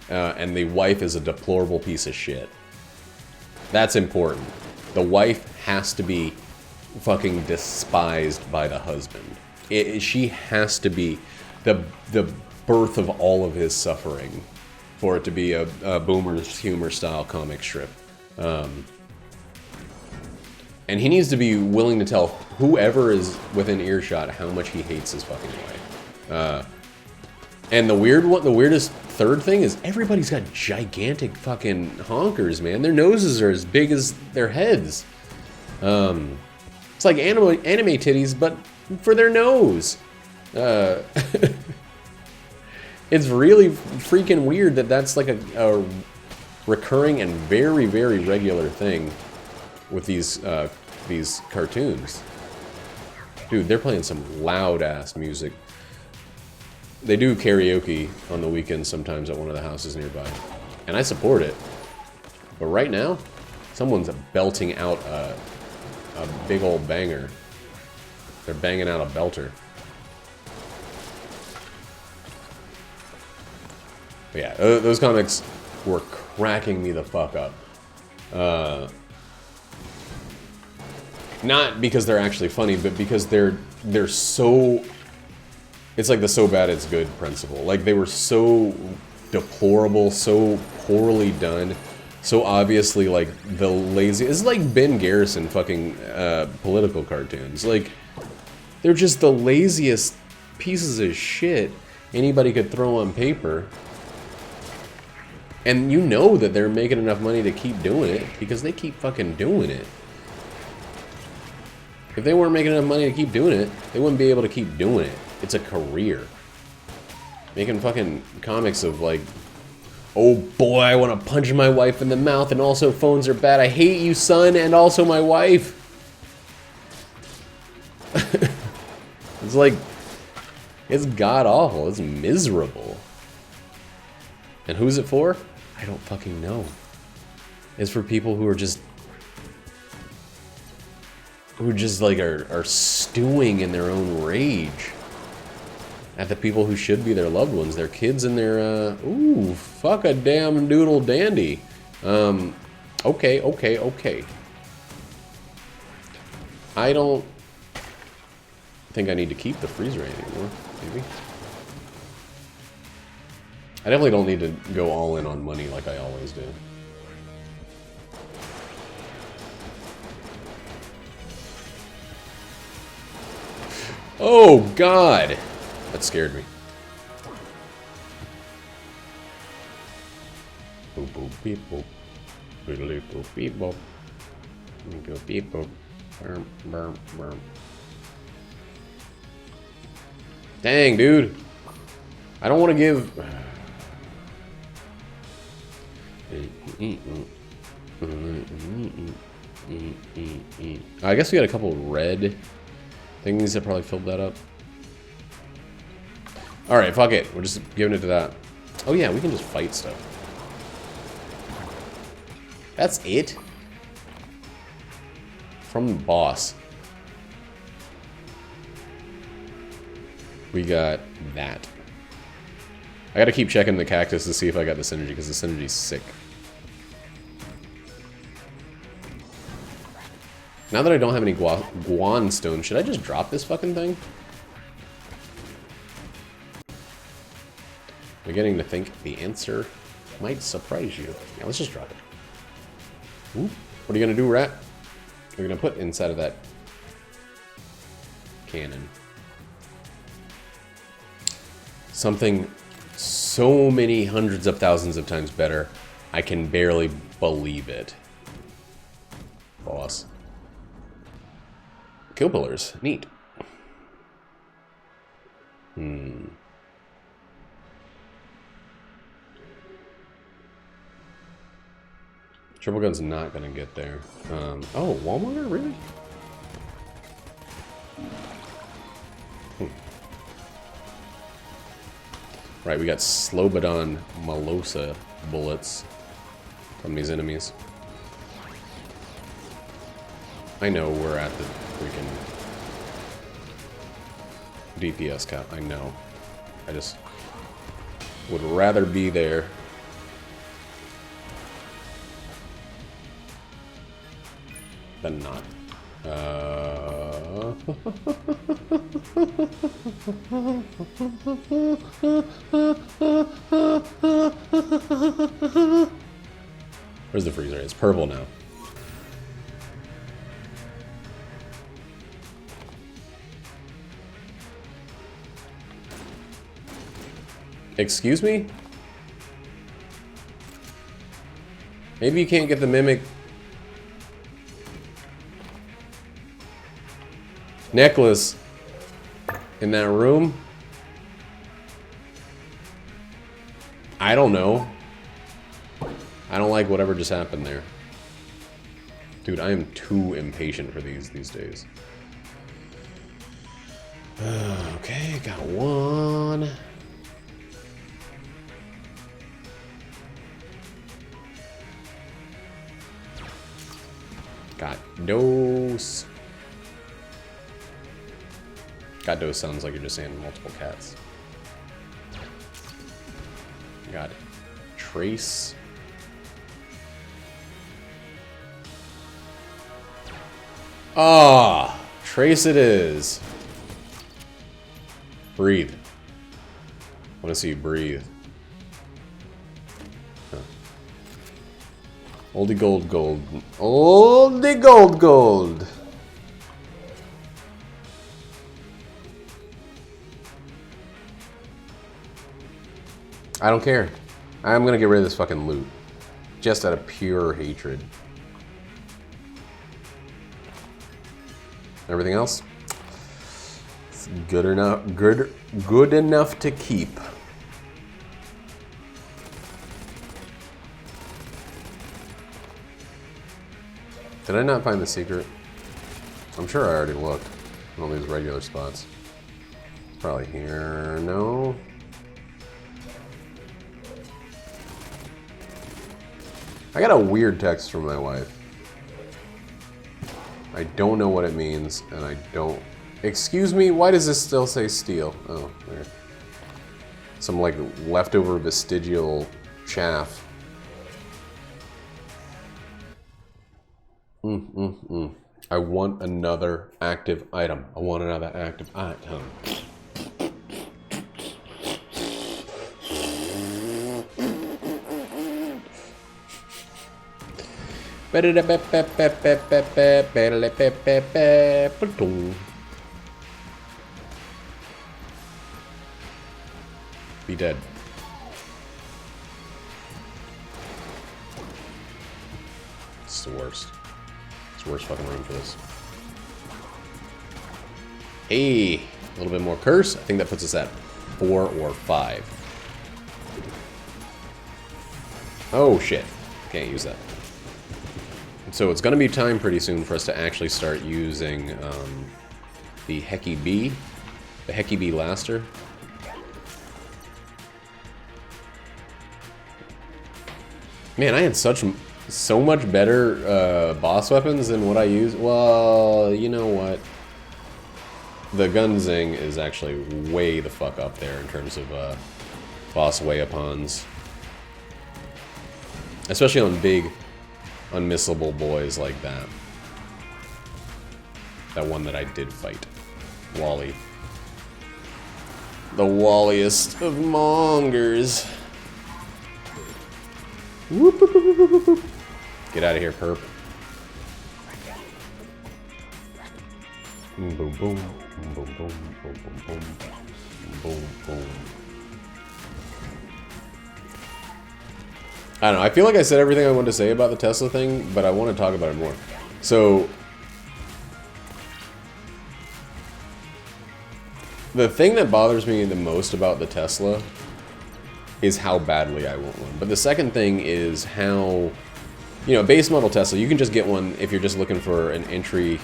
S1: and the wife is a deplorable piece of shit. That's important. The wife has to be fucking despised by the husband. She has to be the birth of all of his suffering for it to be a Boomers Humor style comic strip. And he needs to be willing to tell whoever is within earshot how much he hates his fucking wife. And the weirdest third thing is everybody's got gigantic fucking honkers, man. Their noses are as big as their heads. It's like anime titties, but for their nose. It's really freaking weird that that's like a recurring and very, very regular thing with these cartoons. Dude, they're playing some loud-ass music. They do karaoke on the weekends sometimes at one of the houses nearby, and I support it. But right now, someone's belting out a big old banger. They're banging out a belter. But yeah, those comics were cracking me the fuck up. Not because they're actually funny, but because they're so... It's like the so bad it's good principle. Like, they were so deplorable, so poorly done, So obviously, like, the lazy... It's like Ben Garrison fucking political cartoons. Like, they're just the laziest pieces of shit anybody could throw on paper. And you know that they're making enough money to keep doing it, because they keep fucking doing it. If they weren't making enough money to keep doing it, they wouldn't be able to keep doing it. It's a career. Making fucking comics of, like... Oh boy, I want to punch my wife in the mouth, and also phones are bad. I hate you, son, and also my wife. It's like, it's god-awful. It's miserable. And who's it for? I don't fucking know. It's for people who are just... Who just, like, are stewing in their own rage. At the people who should be their loved ones, their kids and their, ooh, fuck a damn doodle dandy. Okay. I don't think I need to keep the freeze ray anymore, maybe. I definitely don't need to go all in on money like I always do. Oh, God! That scared me. Boop boop beep boop. Boop boop beep boop. Go beep boop. Burm burm burm. Dang, dude. I don't want to give. I guess we got a couple red things that probably filled that up. Alright, fuck it. We're just giving it to that. Oh yeah, we can just fight stuff. That's it? From the boss. We got that. I gotta keep checking the cactus to see if I got the synergy, because the synergy's sick. Now that I don't have any Guan stone, should I just drop this fucking thing? Beginning to think the answer might surprise you. Yeah, let's just drop it. Ooh. What are you gonna do, rat? We're gonna put inside of that cannon something so many hundreds of thousands of times better, I can barely believe it. Boss. Kill pillars. Neat. Triple gun's not gonna get there. Oh, Walmart? Really? Right, we got Slobodan Malosa bullets from these enemies. I know we're at the freaking DPS cap. I know. I just would rather be there. Than not. Where's the freezer? It's purple now. Excuse me? Maybe you can't get the mimic necklace in that room? I don't know. I don't like whatever just happened there. Dude, I am too impatient for these days. Okay, got one. Got dose. Got dose sounds like you're just saying multiple cats. Got trace. Ah, trace it is. Breathe. I want to see you breathe. Huh. Oldie gold gold. Oldie gold gold. I don't care. I'm gonna get rid of this fucking loot. Just out of pure hatred. Everything else? It's good enough. Good enough to keep. Did I not find the secret? I'm sure I already looked in all these regular spots. Probably here. No. I got a weird text from my wife. I don't know what it means, and I don't... Excuse me, why does this still say steel? Oh, there. Some, like, leftover vestigial chaff. I want another active item. I want another active item. Be dead. It's the worst. It's the worst fucking room for this. Hey, a little bit more curse. I think that puts us at 4 or 5. Oh shit. Can't use that. So it's going to be time pretty soon for us to actually start using the Hecky Bee. The Hecky Bee Laster. Man, I had so much better boss weapons than what I use. Well, you know what? The Gunzing is actually way the fuck up there in terms of boss weapons. Especially on big, unmissable boys like that. That one that I did fight. Wally. The walliest of mongers. Whoop, whoop, whoop, whoop, whoop, whoop. Get out of here, perp. Boom, boom, boom, boom, boom, boom, boom, boom, boom, boom. I don't know, I feel like I said everything I wanted to say about the Tesla thing, but I want to talk about it more. So, the thing that bothers me the most about the Tesla is how badly I want one. But the second thing is how, you know, base model Tesla, you can just get one if you're just looking for an entry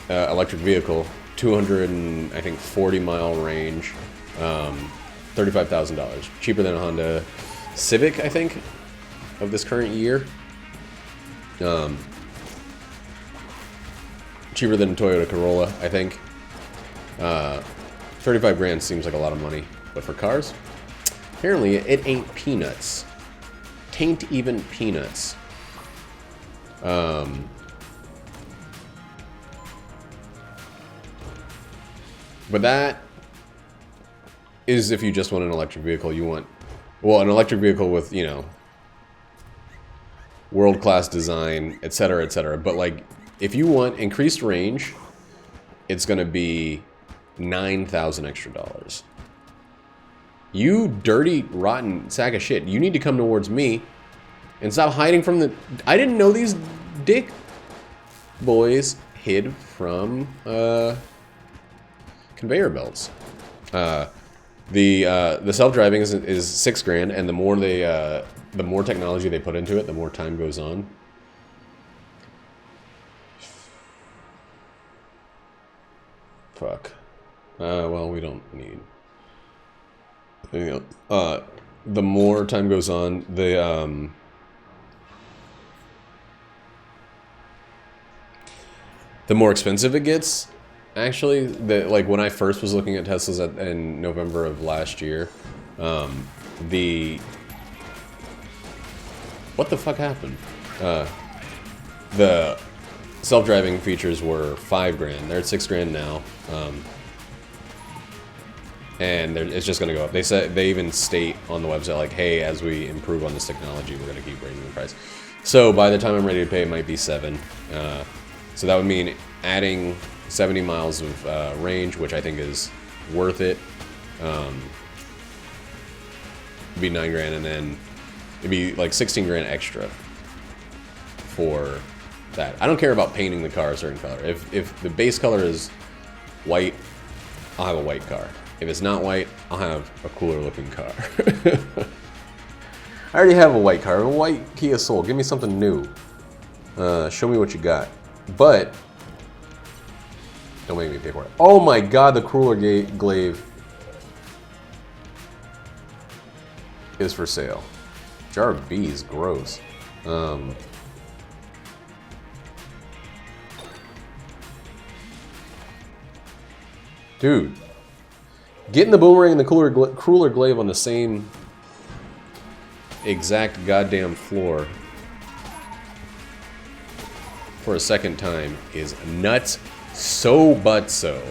S1: electric vehicle, 240-mile range, $35,000, cheaper than a Honda Civic, I think, of this current year. Cheaper than a Toyota Corolla, I think. 35 grand seems like a lot of money, but for cars, apparently it ain't peanuts. Tain't even peanuts. But that is if you just want an electric vehicle. You want, well, an electric vehicle with, you know, world-class design, etc., etc. But, like, if you want increased range, it's going to be $9,000 extra dollars. You dirty, rotten sack of shit. You need to come towards me and stop hiding from the... I didn't know these dick boys hid from conveyor belts. The self-driving is $6 grand, and the more they the more technology they put into it, the more time goes on. Fuck. Well, we don't need anything else. The more time goes on, the more expensive it gets. Actually, like when I first was looking at Teslas in November of last year, what the fuck happened? The self-driving features were $5 grand. They're at $6 grand now. and it's just going to go up. They even state on the website like, hey, as we improve on this technology, we're going to keep raising the price. So by the time I'm ready to pay, it might be 7. So that would mean adding 70 miles of range, which I think is worth it. It'd be 9 grand, and then it'd be like 16 grand extra for that. I don't care about painting the car a certain color. If the base color is white, I'll have a white car. If it's not white, I'll have a cooler looking car. I already have a white car, a white Kia Soul. Give me something new. Show me what you got. But don't make me pay for it. Oh my god, the cooler glaive is for sale. Jar of bees, gross. Dude, getting the boomerang and the cooler glaive on the same exact goddamn floor for a second time is nuts. So but so.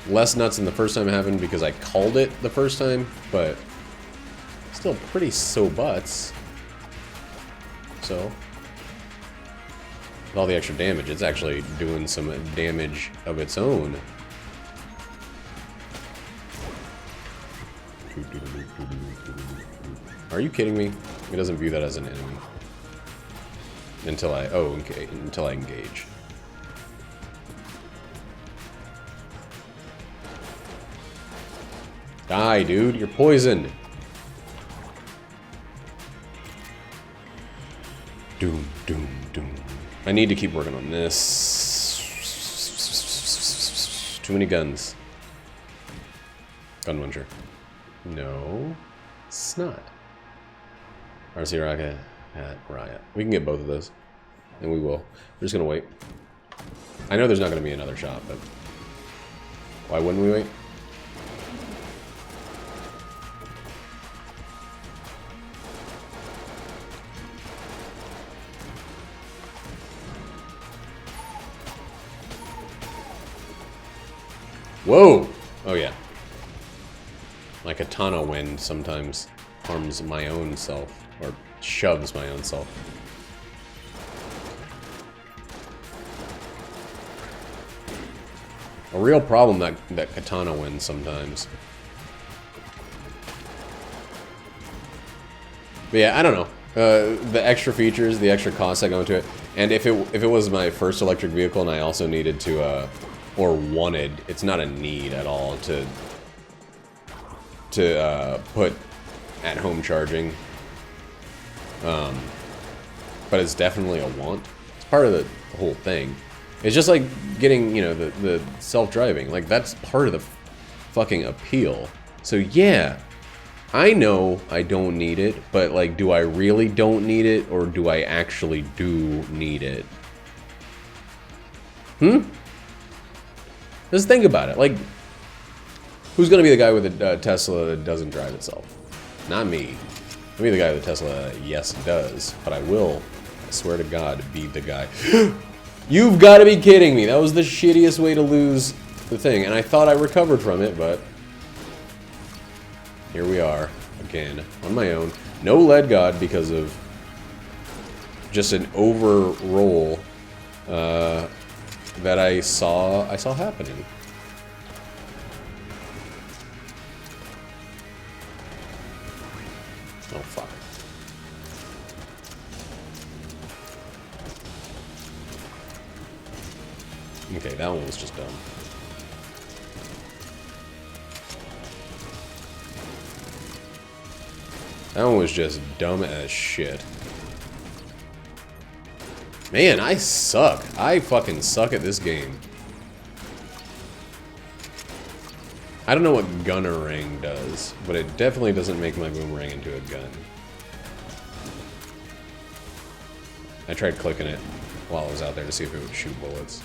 S1: Less nuts than the first time it happened because I called it the first time, but still pretty so butts. So, with all the extra damage, it's actually doing some damage of its own. Are you kidding me? It doesn't view that as an enemy. Until I, oh, okay, until I engage. Die, dude, you're poisoned. Doom, doom, doom. I need to keep working on this. Too many guns. Gun muncher. No. Snot. RC Rocket at Riot. We can get both of those. And we will. We're just gonna wait. I know there's not gonna be another shot, but why wouldn't we wait? Whoa! Oh yeah. My katana wind sometimes harms my own self, or shoves my own self. A real problem that katana wind sometimes. But yeah, I don't know. The extra features, the extra costs that go into it, and if it was my first electric vehicle and I also needed to or wanted, it's not a need at all to put at home charging, but it's definitely a want. It's part of the whole thing. It's just like getting, you know, the self-driving. Like, that's part of the fucking appeal. So yeah, I know I don't need it, but like, do I really don't need it, or do I actually do need it? Just think about it. Like, who's gonna be the guy with a Tesla that doesn't drive itself? Not me. I'll be the guy with a Tesla that, yes, does. But I will, I swear to God, be the guy. You've got to be kidding me. That was the shittiest way to lose the thing. And I thought I recovered from it, but here we are, again, on my own. No lead god because of just an over-roll that I saw happening. Oh, fuck. Okay, that one was just dumb. That one was just dumb as shit. Man, I suck. I fucking suck at this game. I don't know what gunnerang does, but it definitely doesn't make my boomerang into a gun. I tried clicking it while I was out there to see if it would shoot bullets.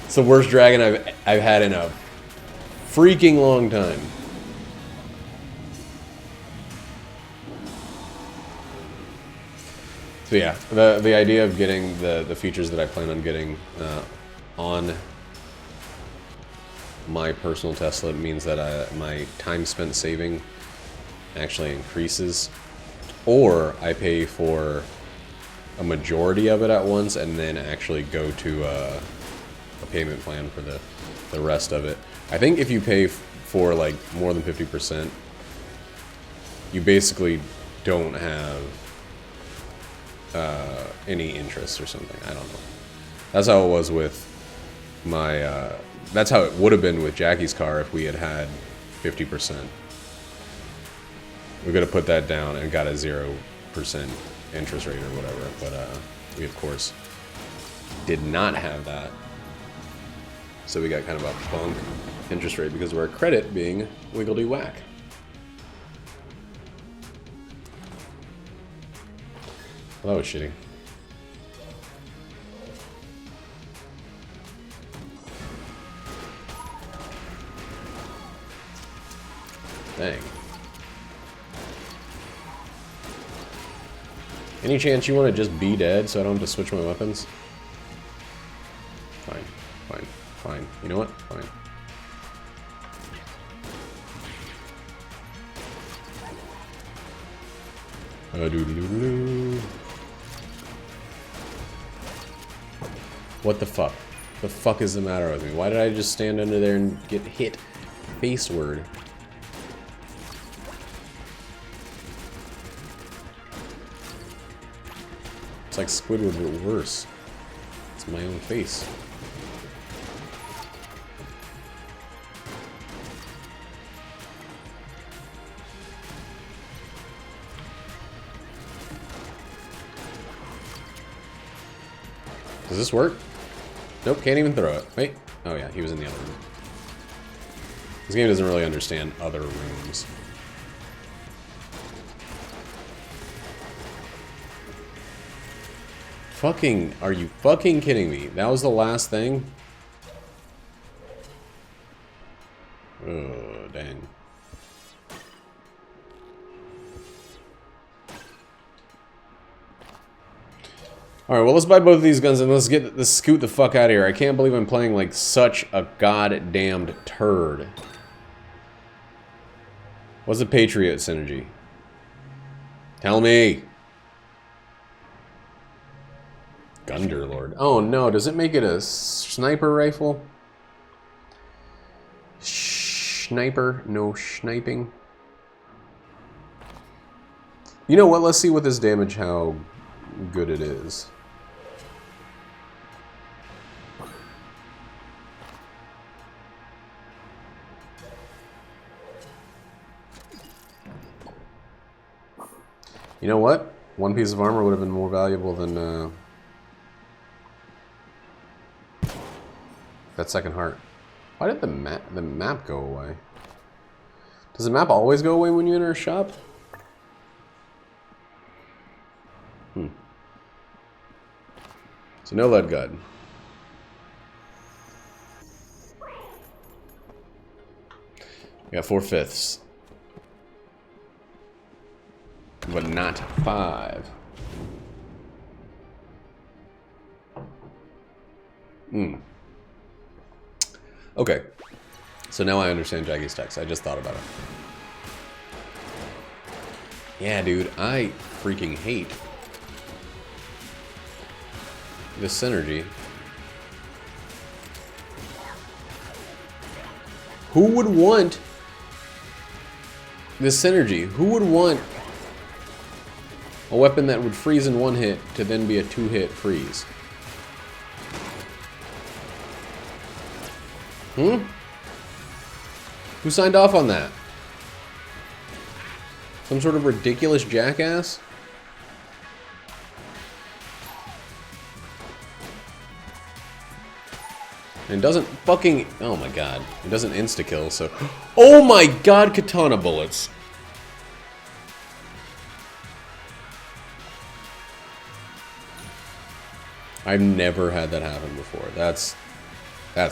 S1: It's the worst dragon I've had in a freaking long time. So yeah, the idea of getting the features that I plan on getting on my personal Tesla means that my time spent saving actually increases, or I pay for a majority of it at once and then actually go to a payment plan for the rest of it. I think if you pay for like more than 50%, you basically don't have any interest or something. I don't know. That's how it was with my that's how it would have been with Jackie's car if we had had 50%. We could have put that down and got a 0% interest rate or whatever, but we of course did not have that. So we got kind of a bunk interest rate because of our credit being wiggledy-whack. Well, that was shitty. Dang. Any chance you want to just be dead so I don't have to switch my weapons? Fine. Fine. Fine. You know what? Fine. What the fuck? The fuck is the matter with me? Why did I just stand under there and get hit faceward? It's like Squidward, but worse. It's my own face. Does this work? Nope, can't even throw it. Wait. Oh yeah, he was in the other room. This game doesn't really understand other rooms. Fucking, are you fucking kidding me? That was the last thing? Oh, dang. Alright, well, let's buy both of these guns and let's scoot the fuck out of here. I can't believe I'm playing like such a goddamned turd. What's the Patriot synergy? Tell me! Gunderlord. Oh no, does it make it a sniper rifle? Sniper? No sniping? You know what, let's see with this damage how good it is. You know what? One piece of armor would have been more valuable than that second heart. Why did the map go away? Does the map always go away when you enter a shop? So no lead gun. We got 4/5. But not 5. Okay. So now I understand Jackie's text. I just thought about it. Yeah, dude, I freaking hate this synergy. Who would want this synergy? Who would want a weapon that would freeze in one hit to then be a 2-hit freeze? Who signed off on that? Some sort of ridiculous jackass? And doesn't fucking... Oh my god. It doesn't insta-kill, so... Oh my god, katana bullets! I've never had that happen before. That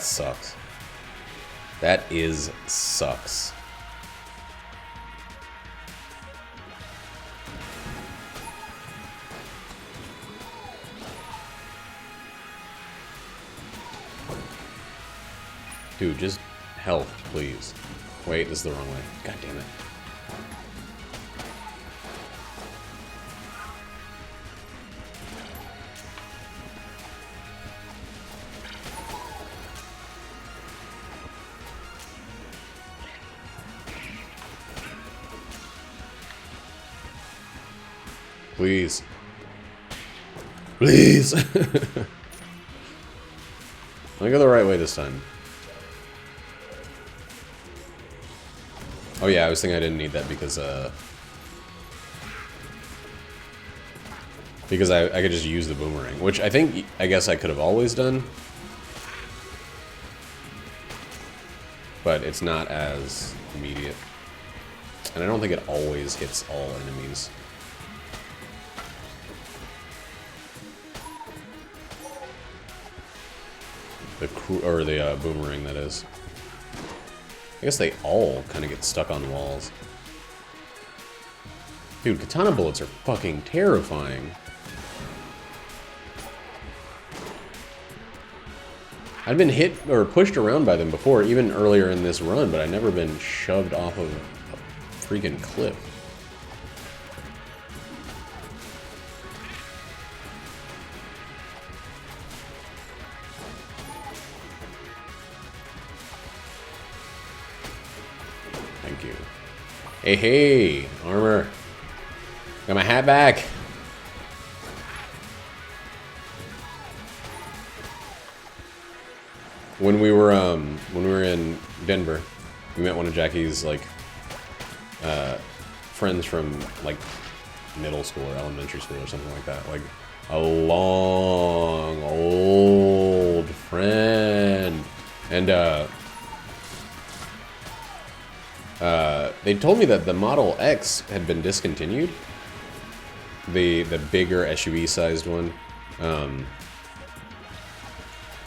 S1: sucks. That sucks. Dude, just health, please. Wait, this is the wrong way. God damn it. Please. Please! I go the right way this time. Oh yeah, I was thinking I didn't need that because I could just use the boomerang, which I guess I could have always done. But it's not as immediate. And I don't think it always hits all enemies. The boomerang, that is. I guess they all kind of get stuck on walls. Dude, katana bullets are fucking terrifying. I've been hit or pushed around by them before, even earlier in this run, but I've never been shoved off of a freaking cliff. Thank you. Hey, hey, armor. Got my hat back. When we were in Denver, we met one of Jackie's like friends from like middle school or elementary school or something like that. Like a long old friend, and they told me that the Model X had been discontinued. The bigger SUV sized one.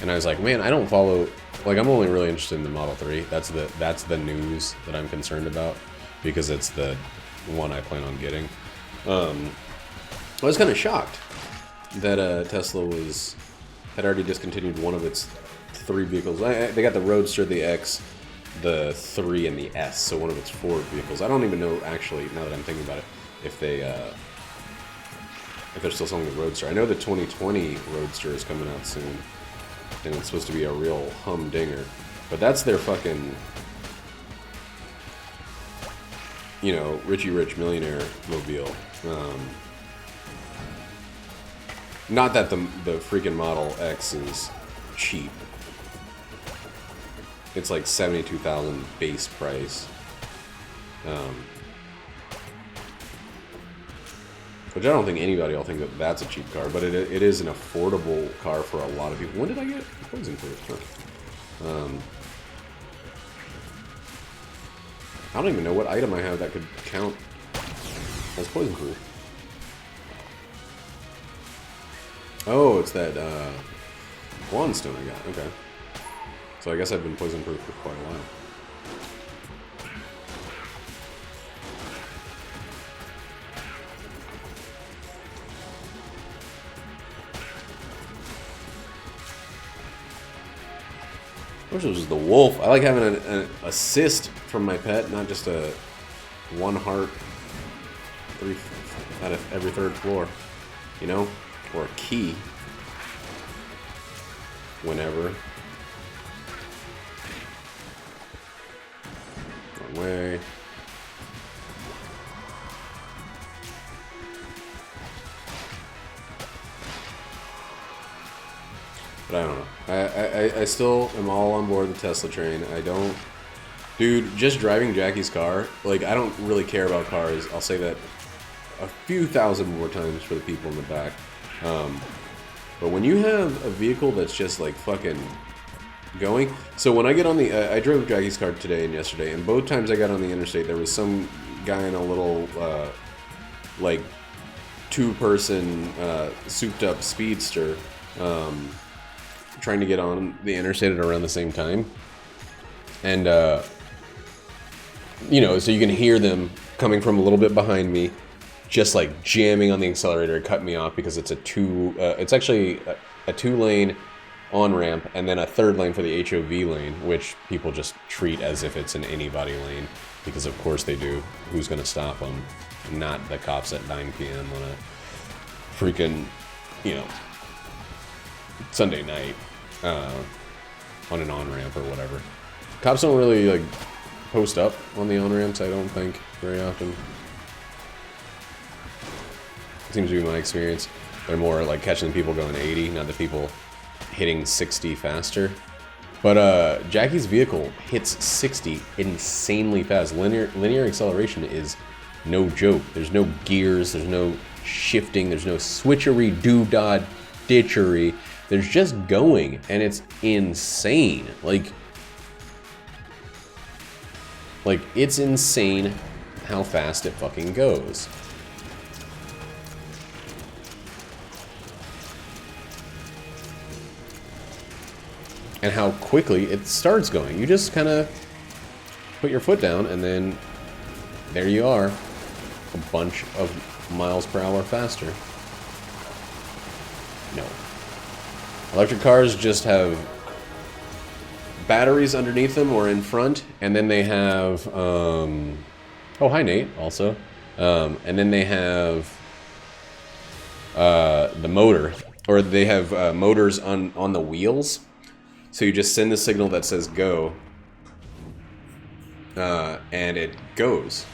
S1: And I was like, man, I don't follow, like, I'm only really interested in the Model 3. That's the news that I'm concerned about, because it's the one I plan on getting. I was kind of shocked that Tesla had already discontinued one of its 3 vehicles. They got the Roadster, the X, the 3, and the S, so one of its 4 vehicles. I don't even know, actually, now that I'm thinking about it, if they're still selling the Roadster. I know the 2020 Roadster is coming out soon, and it's supposed to be a real humdinger. But that's their fucking, you know, Richie Rich millionaire mobile. Not that the freaking Model X is cheap. It's like $72,000 base price. Which I don't think anybody will think that that's a cheap car, but it is an affordable car for a lot of people. When did I get poison proof? Huh. I don't even know what item I have that could count as poison proof. Oh, it's that Wandstone I got. Okay. So I guess I've been poison proof for quite a while. I wish it was the wolf. I like having an assist from my pet, not just a 1 heart out of every 3rd floor, you know? Or a key. Whenever. Wrong way. But I don't know. I still am all on board the Tesla train. I don't... Dude, just driving Jackie's car, like, I don't really care about cars. I'll say that a few thousand more times for the people in the back. But when you have a vehicle that's just, like, fucking going... So when I get on the... I drove Jackie's car today and yesterday, and both times I got on the interstate, there was some guy in a little, like, 2-person, souped-up speedster, trying to get on the interstate at around the same time. And, you know, so you can hear them coming from a little bit behind me, just like jamming on the accelerator and cutting me off because it's it's actually a 2-lane on-ramp, and then a third lane for the HOV lane, which people just treat as if it's an anybody lane, because of course they do. Who's going to stop them? Not the cops at 9 p.m. on a freaking, you know, Sunday night on an on-ramp or whatever. Cops don't really, like, post up on the on-ramps, I don't think, very often. Seems to be my experience. They're more like catching people going 80, not the people hitting 60 faster. But Jackie's vehicle hits 60 insanely fast. Linear acceleration is no joke. There's no gears, there's no shifting, there's no switchery, doodah, ditchery. There's just going, and it's insane. Like it's insane how fast it fucking goes. And how quickly it starts going. You just kind of put your foot down, and then there you are, a bunch of miles per hour faster. No. Electric cars just have batteries underneath them or in front, and then they have, oh, hi Nate, also. And then they have the motor, or they have motors on the wheels. So you just send the signal that says go, and it goes.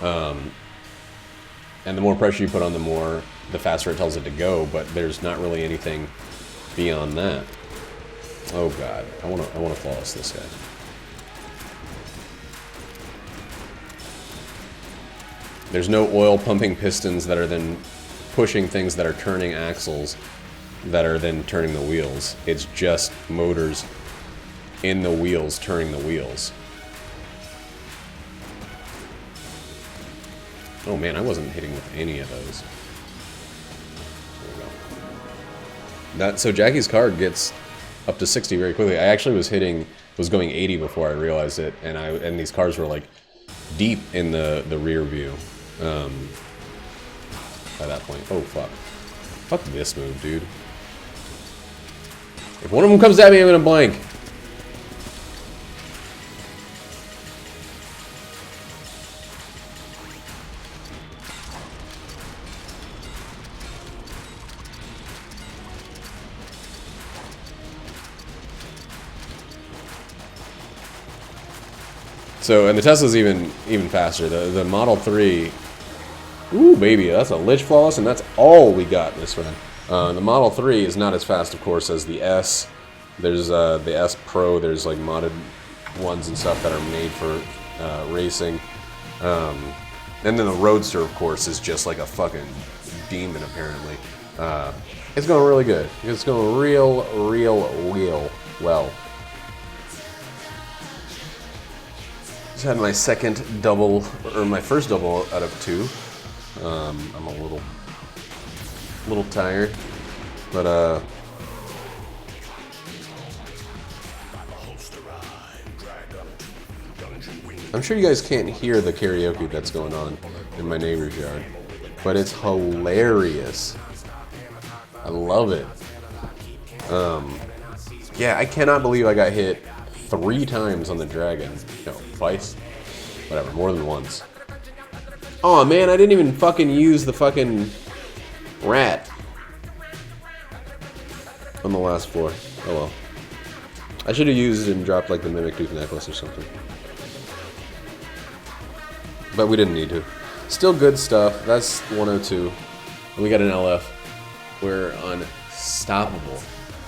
S1: And the more pressure you put on, the faster it tells it to go. But there's not really anything beyond that. Oh god, I wanna flawless this guy. There's no oil pumping pistons that are then pushing things that are turning axles that are then turning the wheels. It's just motors in the wheels turning the wheels. Oh man, I wasn't hitting with any of those. There we go. So Jackie's car gets up to 60 very quickly. I actually was going 80 before I realized it, and these cars were like deep in the rear view by that point. Oh fuck. Fuck this move, dude. If one of them comes at me, I'm gonna blank. So, and the Tesla's even faster. The Model 3, ooh baby, that's a lich flawless, and that's all we got this run. The Model 3 is not as fast, of course, as the S. There's the S Pro. There's like modded ones and stuff that are made for racing. And then the Roadster, of course, is just like a fucking demon, apparently. It's going really good. It's going real well. Just had my second double, or my first double out of 2. I'm a little tired, but I'm sure you guys can't hear the karaoke that's going on in my neighbor's yard, but it's hilarious. I love it. Yeah, I cannot believe I got hit 3 times on the dragon. No, twice? Whatever, more than once. Oh man, I didn't even fucking use the fucking rat on the last floor. Oh well. I should have used it and dropped like the Mimic Tooth necklace or something. But we didn't need to. Still good stuff. That's 102. And we got an LF. We're unstoppable.